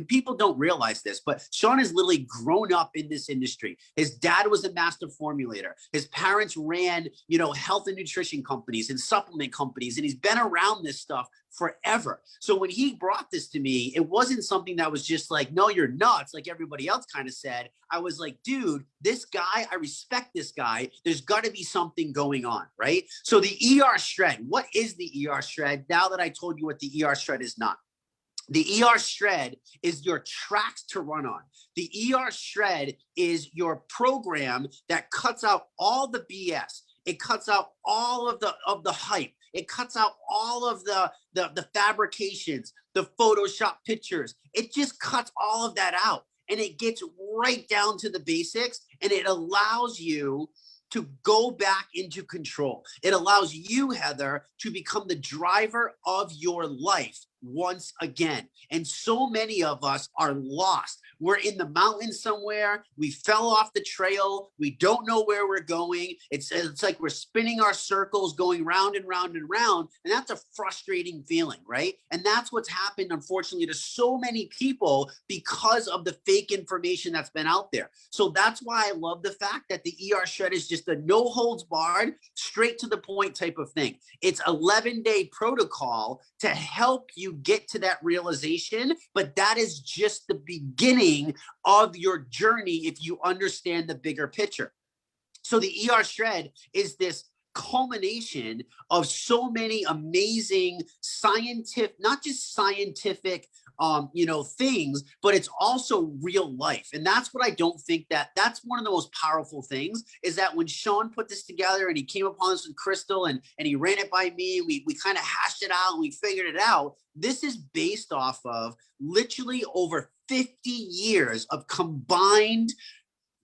People don't realize this, but Sean has literally grown up in this industry. His dad was a master formulator. His parents ran, health and nutrition companies and supplement companies, and he's been around this stuff forever. So when he brought this to me, it wasn't something that was just like, no, you're nuts, like everybody else kind of said. I was like, dude, this guy, I respect this guy. There's got to be something going on, right? So the ER shred, what is the ER shred? Now that I told you what the ER shred is not. The ER shred is your tracks to run on. The ER shred is your program that cuts out all the BS. It cuts out all of the hype. It cuts out all of the fabrications, the Photoshop pictures. It just cuts all of that out, and it gets right down to the basics, and it allows you to go back into control. It allows you, Heather, to become the driver of your life once again. And so many of us are lost. We're in the mountains somewhere. We fell off the trail. We don't know where we're going. It's like we're spinning our circles, going round and round and round. And that's a frustrating feeling, right? And that's what's happened, unfortunately, to so many people because of the fake information that's been out there. So that's why I love the fact that the ER shred is just a no holds barred, straight to the point type of thing. It's 11-day protocol to help you get to that realization, but that is just the beginning of your journey if you understand the bigger picture. So the ER shred is this culmination of so many amazing scientific, not just scientific things, but it's also real life. And that's what I don't think that's one of the most powerful things, is that when Sean put this together and he came upon this with Crystal and he ran it by me, we kind of hashed it out and we figured it out. This is based off of literally over 50 years of combined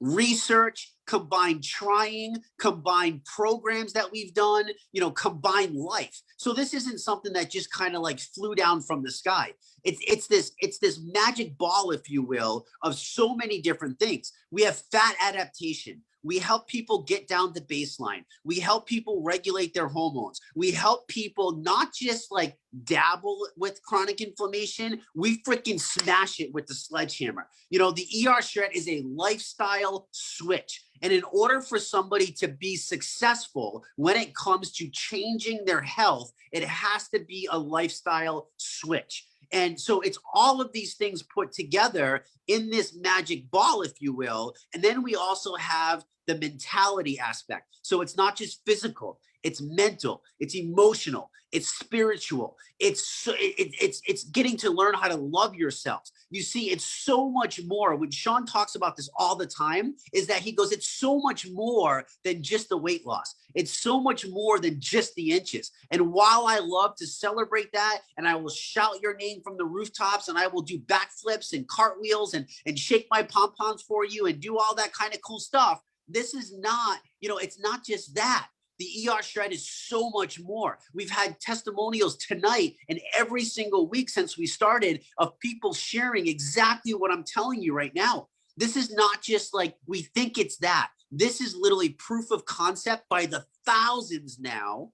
research, combine trying, combine programs that we've done, you know, combine life. So this isn't something that just kind of like flew down from the sky. It's this magic ball, if you will, of so many different things. We have fat adaptation. We help people get down to baseline. We help people regulate their hormones. We help people not just like dabble with chronic inflammation. We freaking smash it with the sledgehammer. You know, the ER Shred is a lifestyle switch. And in order for somebody to be successful when it comes to changing their health, it has to be a lifestyle switch. And so it's all of these things put together in this magic ball, if you will. And then we also have the mentality aspect. So it's not just physical, it's mental, it's emotional, it's spiritual. It's getting to learn how to love yourselves. You see, it's so much more. When Sean talks about this all the time, is that he goes, it's so much more than just the weight loss. It's so much more than just the inches. And while I love to celebrate that, and I will shout your name from the rooftops, and I will do backflips and cartwheels and shake my pom-poms for you and do all that kind of cool stuff, this is not, you know, it's not just that. The ER Shred is so much more. We've had testimonials tonight and every single week since we started of people sharing exactly what I'm telling you right now. This is not just like we think it's that. This is literally proof of concept by the thousands now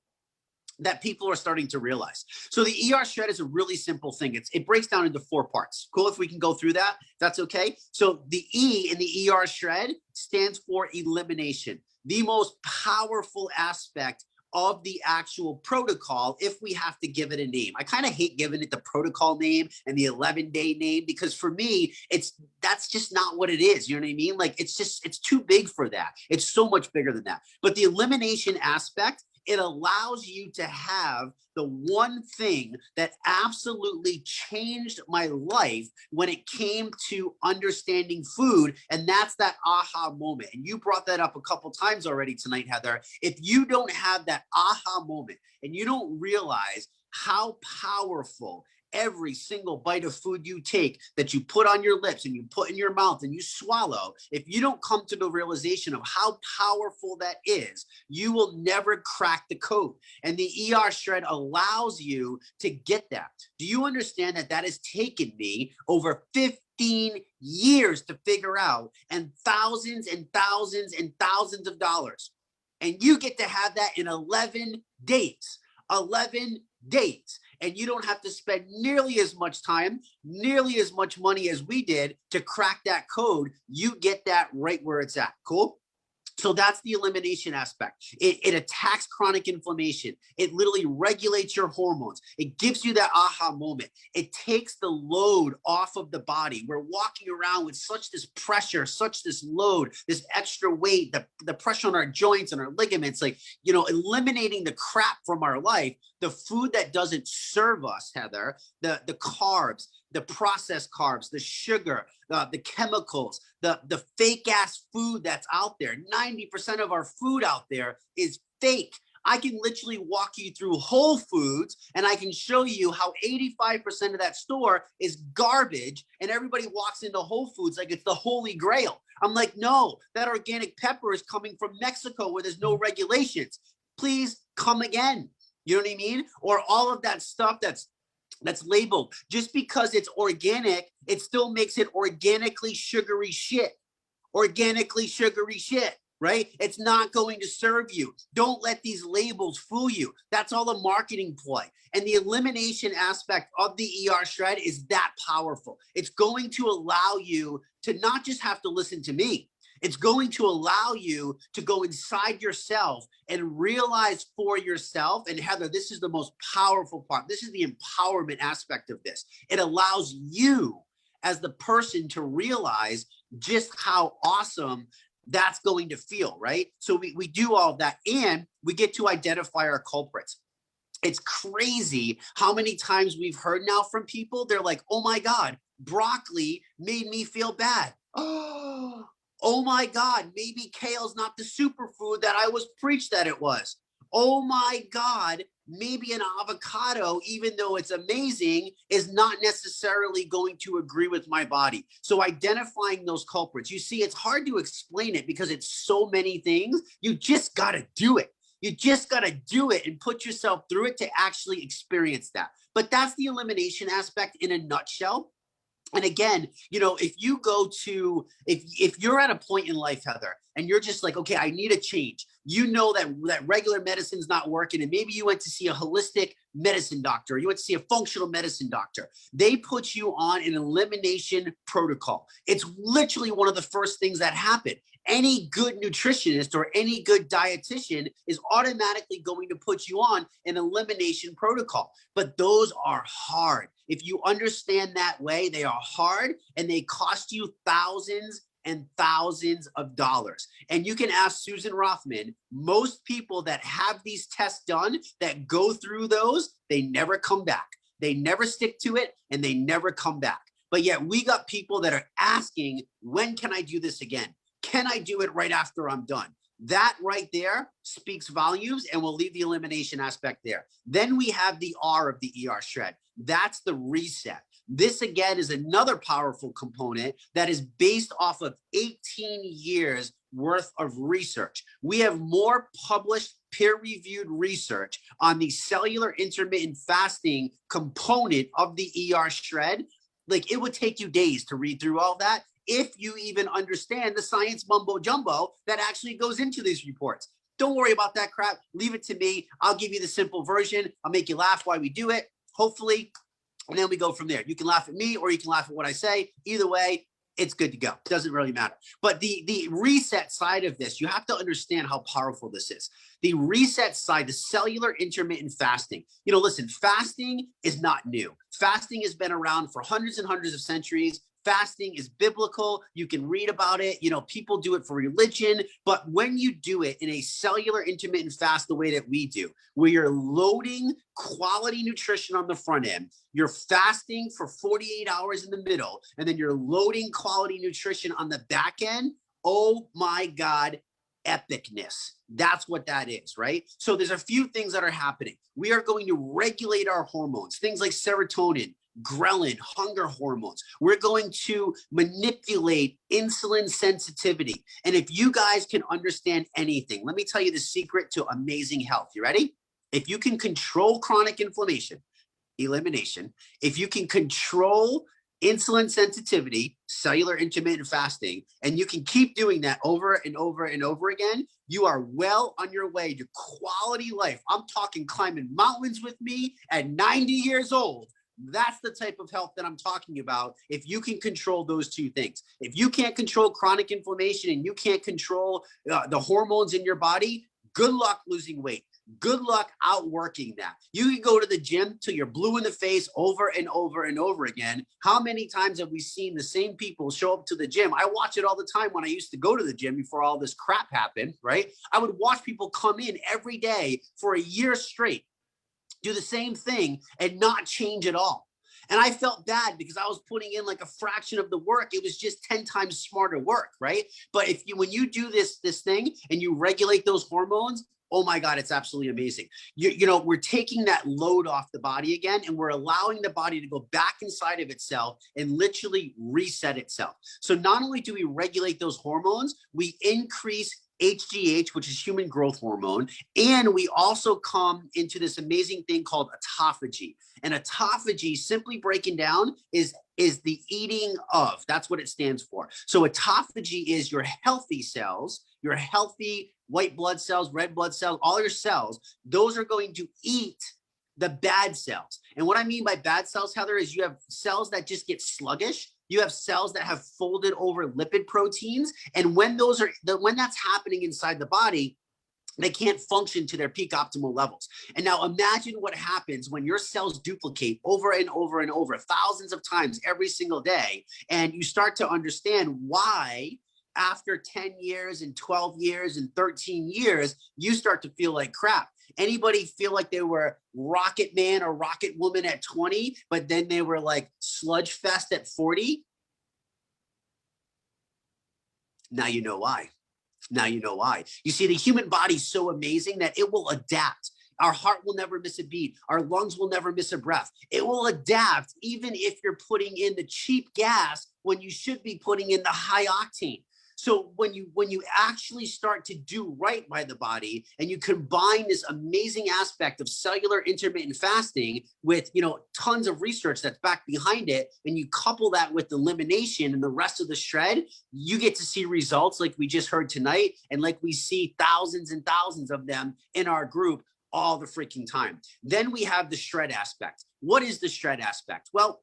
that people are starting to realize. So the ER Shred is a really simple thing. It breaks down into 4 parts. Cool if we can go through that, that's okay. So the E in the ER Shred stands for elimination, the most powerful aspect of the actual protocol, if we have to give it a name. I kind of hate giving it the protocol name and the 11-day name, because for me, that's just not what it is. You know what I mean? Like, it's too big for that. It's so much bigger than that. But the elimination aspect, it allows you to have the one thing that absolutely changed my life when it came to understanding food. And that's that aha moment. And you brought that up a couple times already tonight, Heather. If you don't have that aha moment and you don't realize how powerful every single bite of food you take that you put on your lips and you put in your mouth and you swallow, if you don't come to the realization of how powerful that is, you will never crack the code. And the ER Shred allows you to get that. Do you understand that that has taken me over 15 years to figure out, and thousands and thousands and thousands of dollars? And you get to have that in 11 days. 11 days. And you don't have to spend nearly as much time, nearly as much money as we did to crack that code. You get that right where it's at. Cool? So that's the elimination aspect. It attacks chronic inflammation. It literally regulates your hormones. It gives you that aha moment. It takes the load off of the body. We're walking around with such this pressure, such this load, this extra weight, the pressure on our joints and our ligaments, like, you know, eliminating the crap from our life, the food that doesn't serve us, Heather, the carbs, the processed carbs, the sugar, the chemicals, the fake ass food that's out there. 90% of our food out there is fake. I can literally walk you through Whole Foods and I can show you how 85% of that store is garbage, and everybody walks into Whole Foods like it's the holy grail. I'm like, no, that organic pepper is coming from Mexico where there's no regulations. Please come again. You know what I mean? Or all of that stuff that's labeled. Just because it's organic, it still makes it organically sugary shit. Organically sugary shit, right? It's not going to serve you. Don't let these labels fool you. That's all a marketing ploy. And the elimination aspect of the ER Shred is that powerful. It's going to allow you to not just have to listen to me. It's going to allow you to go inside yourself and realize for yourself. And Heather, this is the most powerful part. This is the empowerment aspect of this. It allows you as the person to realize just how awesome that's going to feel, right? So we do all of that, and we get to identify our culprits. It's crazy how many times we've heard now from people. They're like, oh my God, broccoli made me feel bad. Oh my God, maybe kale's not the superfood that I was preached that it was. Oh my God, maybe an avocado, even though it's amazing, is not necessarily going to agree with my body. So identifying those culprits, you see, it's hard to explain it because it's so many things. You just got to do it. You just got to do it and put yourself through it to actually experience that. But that's the elimination aspect in a nutshell. And again, you know, if you go to, if you're at a point in life, Heather, and you're just like, okay, I need a change. You know that regular medicine's not working, and maybe you went to see a holistic medicine doctor, or you went to see a functional medicine doctor. They put you on an elimination protocol. It's literally one of the first things that happen. Any good nutritionist or any good dietitian is automatically going to put you on an elimination protocol. But those are hard. If you understand that way, they are hard and they cost you thousands and thousands of dollars. And you can ask Susan Rothman, most people that have these tests done, that go through those, they never come back. They never stick to it and they never come back. But yet we got people that are asking, when can I do this again? Can I do it right after I'm done? That right there speaks volumes, and we'll leave the elimination aspect there. Then we have the R of the ER shred. That's the reset. This again is another powerful component that is based off of 18 years worth of research. We have more published peer-reviewed research on the cellular intermittent fasting component of the ER shred. Like, it would take you days to read through all that, if you even understand the science mumbo jumbo that actually goes into these reports. Don't worry about that crap. Leave it to me. I'll give you the simple version. I'll make you laugh while we do it, hopefully. And then we go from there. You can laugh at me or you can laugh at what I say. Either way, it's good to go. It doesn't really matter. But the reset side of this, you have to understand how powerful this is. The reset side, the cellular intermittent fasting. You know, listen, fasting is not new. Fasting has been around for hundreds and hundreds of centuries. Fasting is biblical. You can read about it. You know, people do it for religion. But when you do it in a cellular intermittent fast the way that we do, where you're loading quality nutrition on the front end, you're fasting for 48 hours in the middle, and then you're loading quality nutrition on the back end, oh my God, epicness. That's what that is, right? So there's a few things that are happening. We are going to regulate our hormones, things like serotonin, ghrelin, hunger hormones. We're going to manipulate insulin sensitivity. And if you guys can understand anything, let me tell you the secret to amazing health. You ready? If you can control chronic inflammation, elimination, if you can control insulin sensitivity, cellular intermittent fasting, and you can keep doing that over and over and over again, you are well on your way to quality life. I'm talking climbing mountains with me at 90 years old. That's the type of health that I'm talking about. If you can control those two things, if you can't control chronic inflammation and you can't control the hormones in your body, good luck losing weight. Good luck outworking that. You can go to the gym till you're blue in the face over and over and over again. How many times have we seen the same people show up to the gym? I watch it all the time when I used to go to the gym before all this crap happened, right? I would watch people come in every day for a year straight, do the same thing and not change at all. And I felt bad because I was putting in like a fraction of the work. It was just 10 times smarter work, right? But when you do this thing and you regulate those hormones, oh my God, it's absolutely amazing. You know, we're taking that load off the body again, and we're allowing the body to go back inside of itself and literally reset itself. So not only do we regulate those hormones, we increase HGH, which is human growth hormone. And we also come into this amazing thing called autophagy. And autophagy, simply breaking down, is the eating of. That's what it stands for. So autophagy is your healthy cells, your healthy white blood cells, red blood cells, all your cells. Those are going to eat the bad cells. And what I mean by bad cells, Heather, is you have cells that just get sluggish. You have cells that have folded over lipid proteins. And when that's happening inside the body, they can't function to their peak optimal levels. And now imagine what happens when your cells duplicate over and over and over, thousands of times every single day. And you start to understand why after 10 years and 12 years and 13 years, you start to feel like crap. Anybody feel like they were Rocket Man or Rocket Woman at 20, but then they were like Sludge Fest at 40? Now you know why. Now you know why. You see, the human body is so amazing that it will adapt. Our heart will never miss a beat. Our lungs will never miss a breath. It will adapt even if you're putting in the cheap gas when you should be putting in the high octane. So when you actually start to do right by the body and you combine this amazing aspect of cellular intermittent fasting with, tons of research that's back behind it, and you couple that with elimination and the rest of the shred, you get to see results like we just heard tonight, and like we see thousands and thousands of them in our group all the freaking time. Then we have the shred aspect. What is the shred aspect? Well,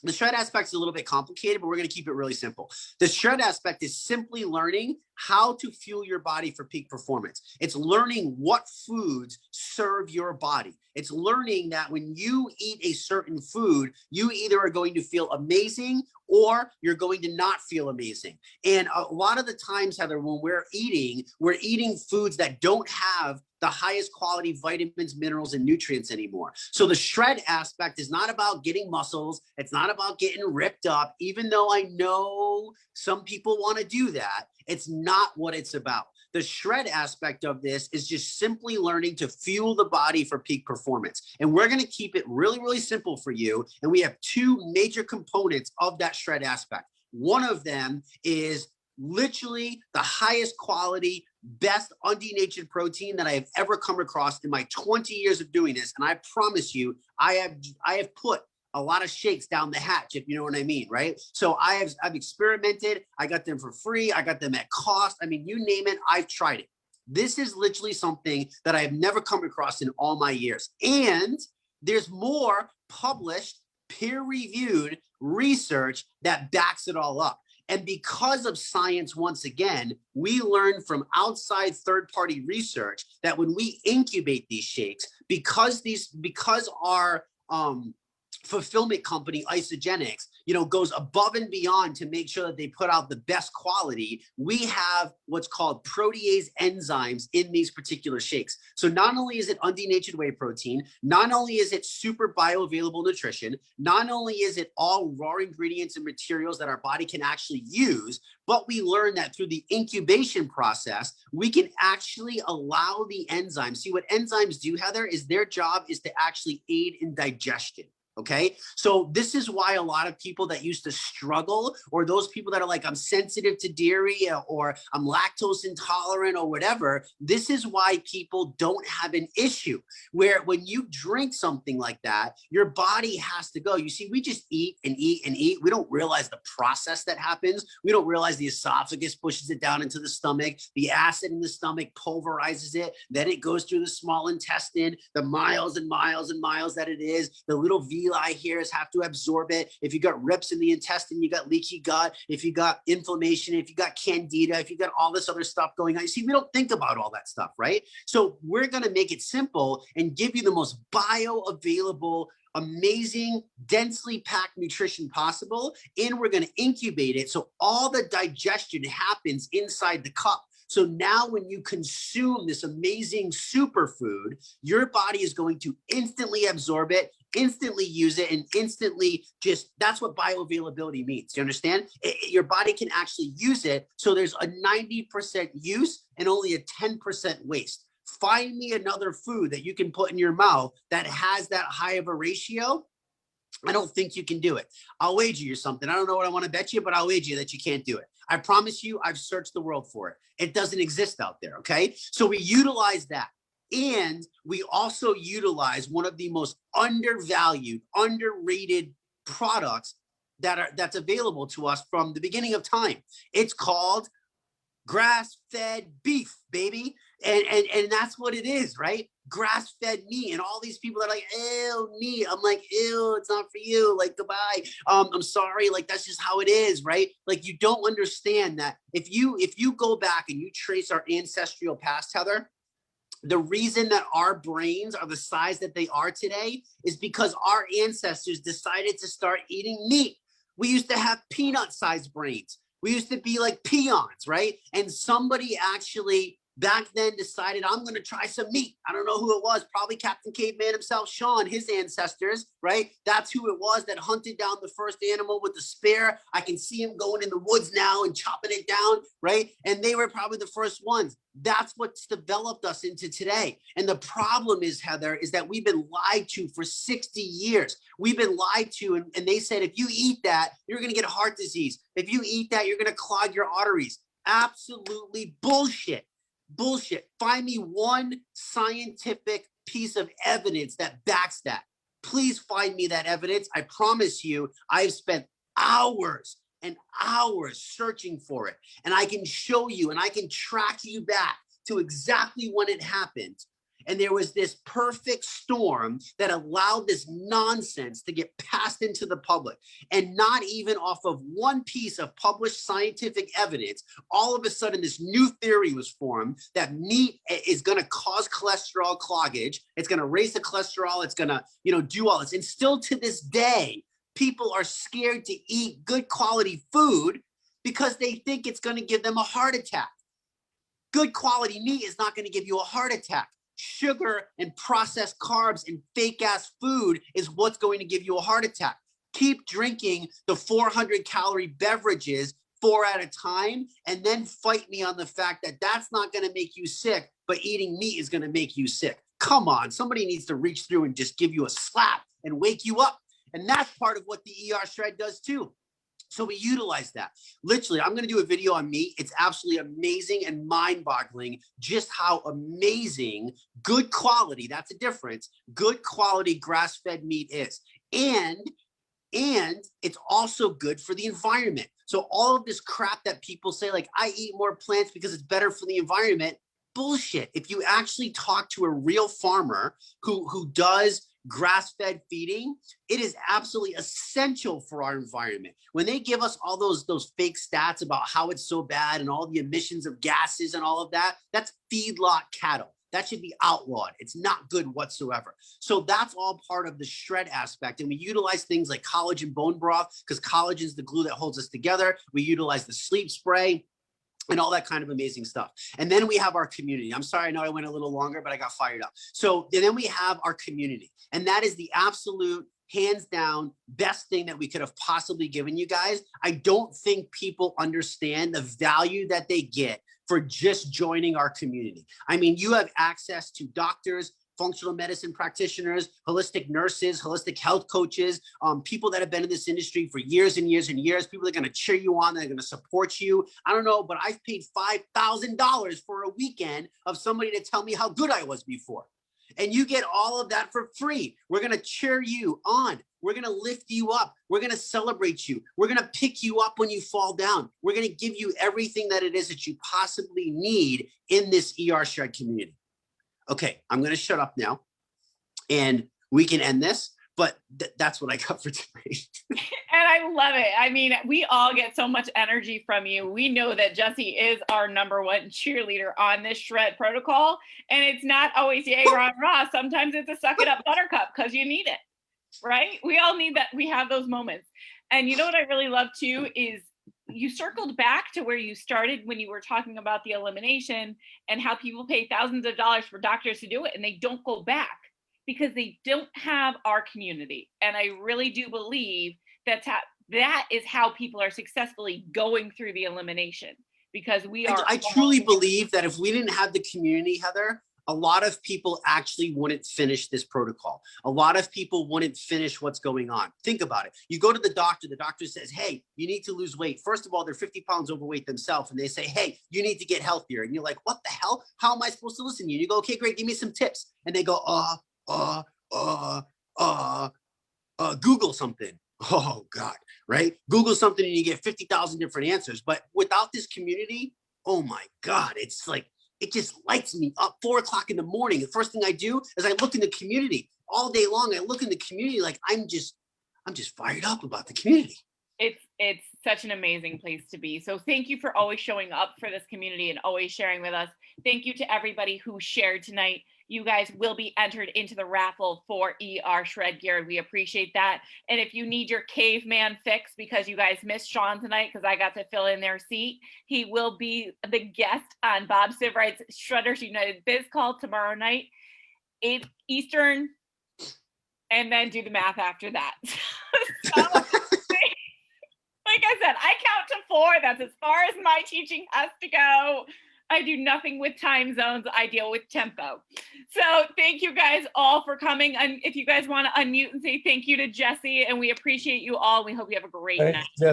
the shred aspect is a little bit complicated, but we're going to keep it really simple. The shred aspect is simply learning how to fuel your body for peak performance. It's learning what foods serve your body. It's learning that when you eat a certain food, you either are going to feel amazing or you're going to not feel amazing. And a lot of the times, Heather, when we're eating foods that don't have the highest quality vitamins, minerals, and nutrients anymore. So the shred aspect is not about getting muscles. It's not about getting ripped up, even though I know some people want to do that. It's not what it's about. The shred aspect of this is just simply learning to fuel the body for peak performance. And we're going to keep it really, really simple for you. And we have two major components of that shred aspect. One of them is literally the highest quality, best undenatured protein that I have ever come across in my 20 years of doing this. And I promise you, I have put a lot of shakes down the hatch, if you know what I mean, right? So I've experimented. I got them for free. I got them at cost. I mean, you name it, I've tried it. This is literally something that I have never come across in all my years. And there's more published, peer-reviewed research that backs it all up. And because of science, once again, we learn from outside third-party research that when we incubate these shakes, because our fulfillment company, Isagenix, goes above and beyond to make sure that they put out the best quality, we have what's called protease enzymes in these particular shakes. So not only is it undenatured whey protein, not only is it super bioavailable nutrition, not only is it all raw ingredients and materials that our body can actually use, but we learn that through the incubation process, we can actually allow the enzymes. See, what enzymes do, Heather, is their job is to actually aid in digestion. Okay. So this is why a lot of people that used to struggle, or those people that are like, I'm sensitive to dairy or I'm lactose intolerant or whatever, this is why people don't have an issue where when you drink something like that, your body has to go. You see, we just eat and eat and eat. We don't realize the process that happens. We don't realize the esophagus pushes it down into the stomach. The acid in the stomach pulverizes it. Then it goes through the small intestine, the miles and miles and miles that it is. The little villi here have to absorb it. If you got rips in the intestine, you got leaky gut. If you got inflammation, if you got candida, if you got all this other stuff going on. You see, we don't think about all that stuff, right? So we're going to make it simple and give you the most bioavailable, amazing, densely packed nutrition possible. And we're going to incubate it so all the digestion happens inside the cup. So now when you consume this amazing superfood, your body is going to instantly absorb it, instantly use it, and instantly that's what bioavailability means. You understand? Your body can actually use it. So there's a 90% use and only a 10% waste. Find me another food that you can put in your mouth that has that high of a ratio. I don't think you can do it. I'll wager you something. I don't know what I want to bet you, but I'll wager you that you can't do it. I promise you, I've searched the world for it. It doesn't exist out there, okay? So we utilize that. And we also utilize one of the most undervalued, underrated products that's available to us from the beginning of time. It's called grass-fed beef, baby. And that's what it is, right? Grass-fed meat. And all these people are like, ew, meat. I'm like, ew, it's not for you. Like, goodbye. I'm sorry. Like, that's just how it is, right? Like, you don't understand that if you go back and you trace our ancestral past, Heather, the reason that our brains are the size that they are today is because our ancestors decided to start eating meat. We used to have peanut-sized brains. We used to be like peons, right? And somebody actually back then decided I'm going to try some meat. I don't know who it was, probably Captain Caveman himself, Sean, his ancestors, right? That's who it was that hunted down the first animal with the spear. I can see him going in the woods now and chopping it down, right? And they were probably the first ones. That's what's developed us into today. And the problem is, Heather, is that we've been lied to for 60 years. We've been lied to, and they said, if you eat that, you're going to get heart disease. If you eat that, you're going to clog your arteries. Absolutely bullshit. Bullshit. Find me one scientific piece of evidence that backs that. Please find me that evidence. I promise you, I've spent hours and hours searching for it. And I can show you and I can track you back to exactly when it happened. And there was this perfect storm that allowed this nonsense to get passed into the public. And not even off of one piece of published scientific evidence, all of a sudden this new theory was formed that meat is going to cause cholesterol cloggage. It's going to raise the cholesterol. It's going to, do all this. And still to this day, people are scared to eat good quality food because they think it's going to give them a heart attack. Good quality meat is not going to give you a heart attack. Sugar and processed carbs and fake ass food is what's going to give you a heart attack. Keep drinking the 400 calorie beverages 4 at a time, and then fight me on the fact that that's not going to make you sick, but eating meat is going to make you sick. Come on, somebody needs to reach through and just give you a slap and wake you up. And that's part of what the ER Shred does too. So we utilize that. Literally, I'm going to do a video on meat. It's absolutely amazing and mind-boggling just how amazing good quality, that's a difference, good quality grass-fed meat is. And it's also good for the environment. So all of this crap that people say, like, I eat more plants because it's better for the environment, bullshit. If you actually talk to a real farmer who does grass-fed feeding, it is absolutely essential for our environment. When they give us all those fake stats about how it's so bad and all the emissions of gases and all of that, that's feedlot cattle. That should be outlawed. It's not good whatsoever. So that's all part of the shred aspect. And we utilize things like collagen bone broth because collagen is the glue that holds us together. We utilize the sleep spray and all that kind of amazing stuff. And then we have our community. I'm sorry, I know I went a little longer, but I got fired up. So then we have our community. And that is the absolute, hands down, best thing that we could have possibly given you guys. I don't think people understand the value that they get for just joining our community. I mean, you have access to doctors, functional medicine practitioners, holistic nurses, holistic health coaches, people that have been in this industry for years and years and years, people that are going to cheer you on, that are going to support you. I don't know, but I've paid $5,000 for a weekend of somebody to tell me how good I was before. And you get all of that for free. We're going to cheer you on. We're going to lift you up. We're going to celebrate you. We're going to pick you up when you fall down. We're going to give you everything that it is that you possibly need in this ER Shred community. Okay, I'm going to shut up now and we can end this, but that's what I got for tonight. And I love it. I mean, we all get so much energy from you. We know that Jesse is our #1 cheerleader on this shred protocol. And it's not always yay, rah, rah. Sometimes it's a suck it up buttercup because you need it, right? We all need that. We have those moments. And you know what I really love too is you circled back to where you started when you were talking about the elimination and how people pay thousands of dollars for doctors to do it and they don't go back because they don't have our community. And I really do believe that is how people are successfully going through the elimination because we are. I truly believe that if we didn't have the community, Heather, a lot of people actually wouldn't finish this protocol. A lot of people wouldn't finish what's going on. Think about it. You go to the doctor says, hey, you need to lose weight. First of all, they're 50 pounds overweight themselves. And they say, hey, you need to get healthier. And you're like, what the hell? How am I supposed to listen to you? And you go, okay, great. Give me some tips. And they go, Google something. Oh God, right? Google something and you get 50,000 different answers. But without this community, oh my God, it's like, it just lights me up 4 o'clock in the morning. The first thing I do is I look in the community all day long. I look in the community like I'm just fired up about the community. It's such an amazing place to be. So thank you for always showing up for this community and always sharing with us. Thank you to everybody who shared tonight. you guys will be entered into the raffle for ER Shred gear. We appreciate that. And if you need your caveman fix because you guys missed Sean tonight because I got to fill in their seat, he will be the guest on Bob Sivright's Shredders United Biz Call tomorrow night, 8 Eastern, and then do the math after that. So, like I said, I count to 4. That's as far as my teaching has to go. I do nothing with time zones. I deal with tempo. So thank you guys all for coming. And if you guys want to unmute and say thank you to Jesse, and we appreciate you all. We hope you have a great night. Thanks, Jesse.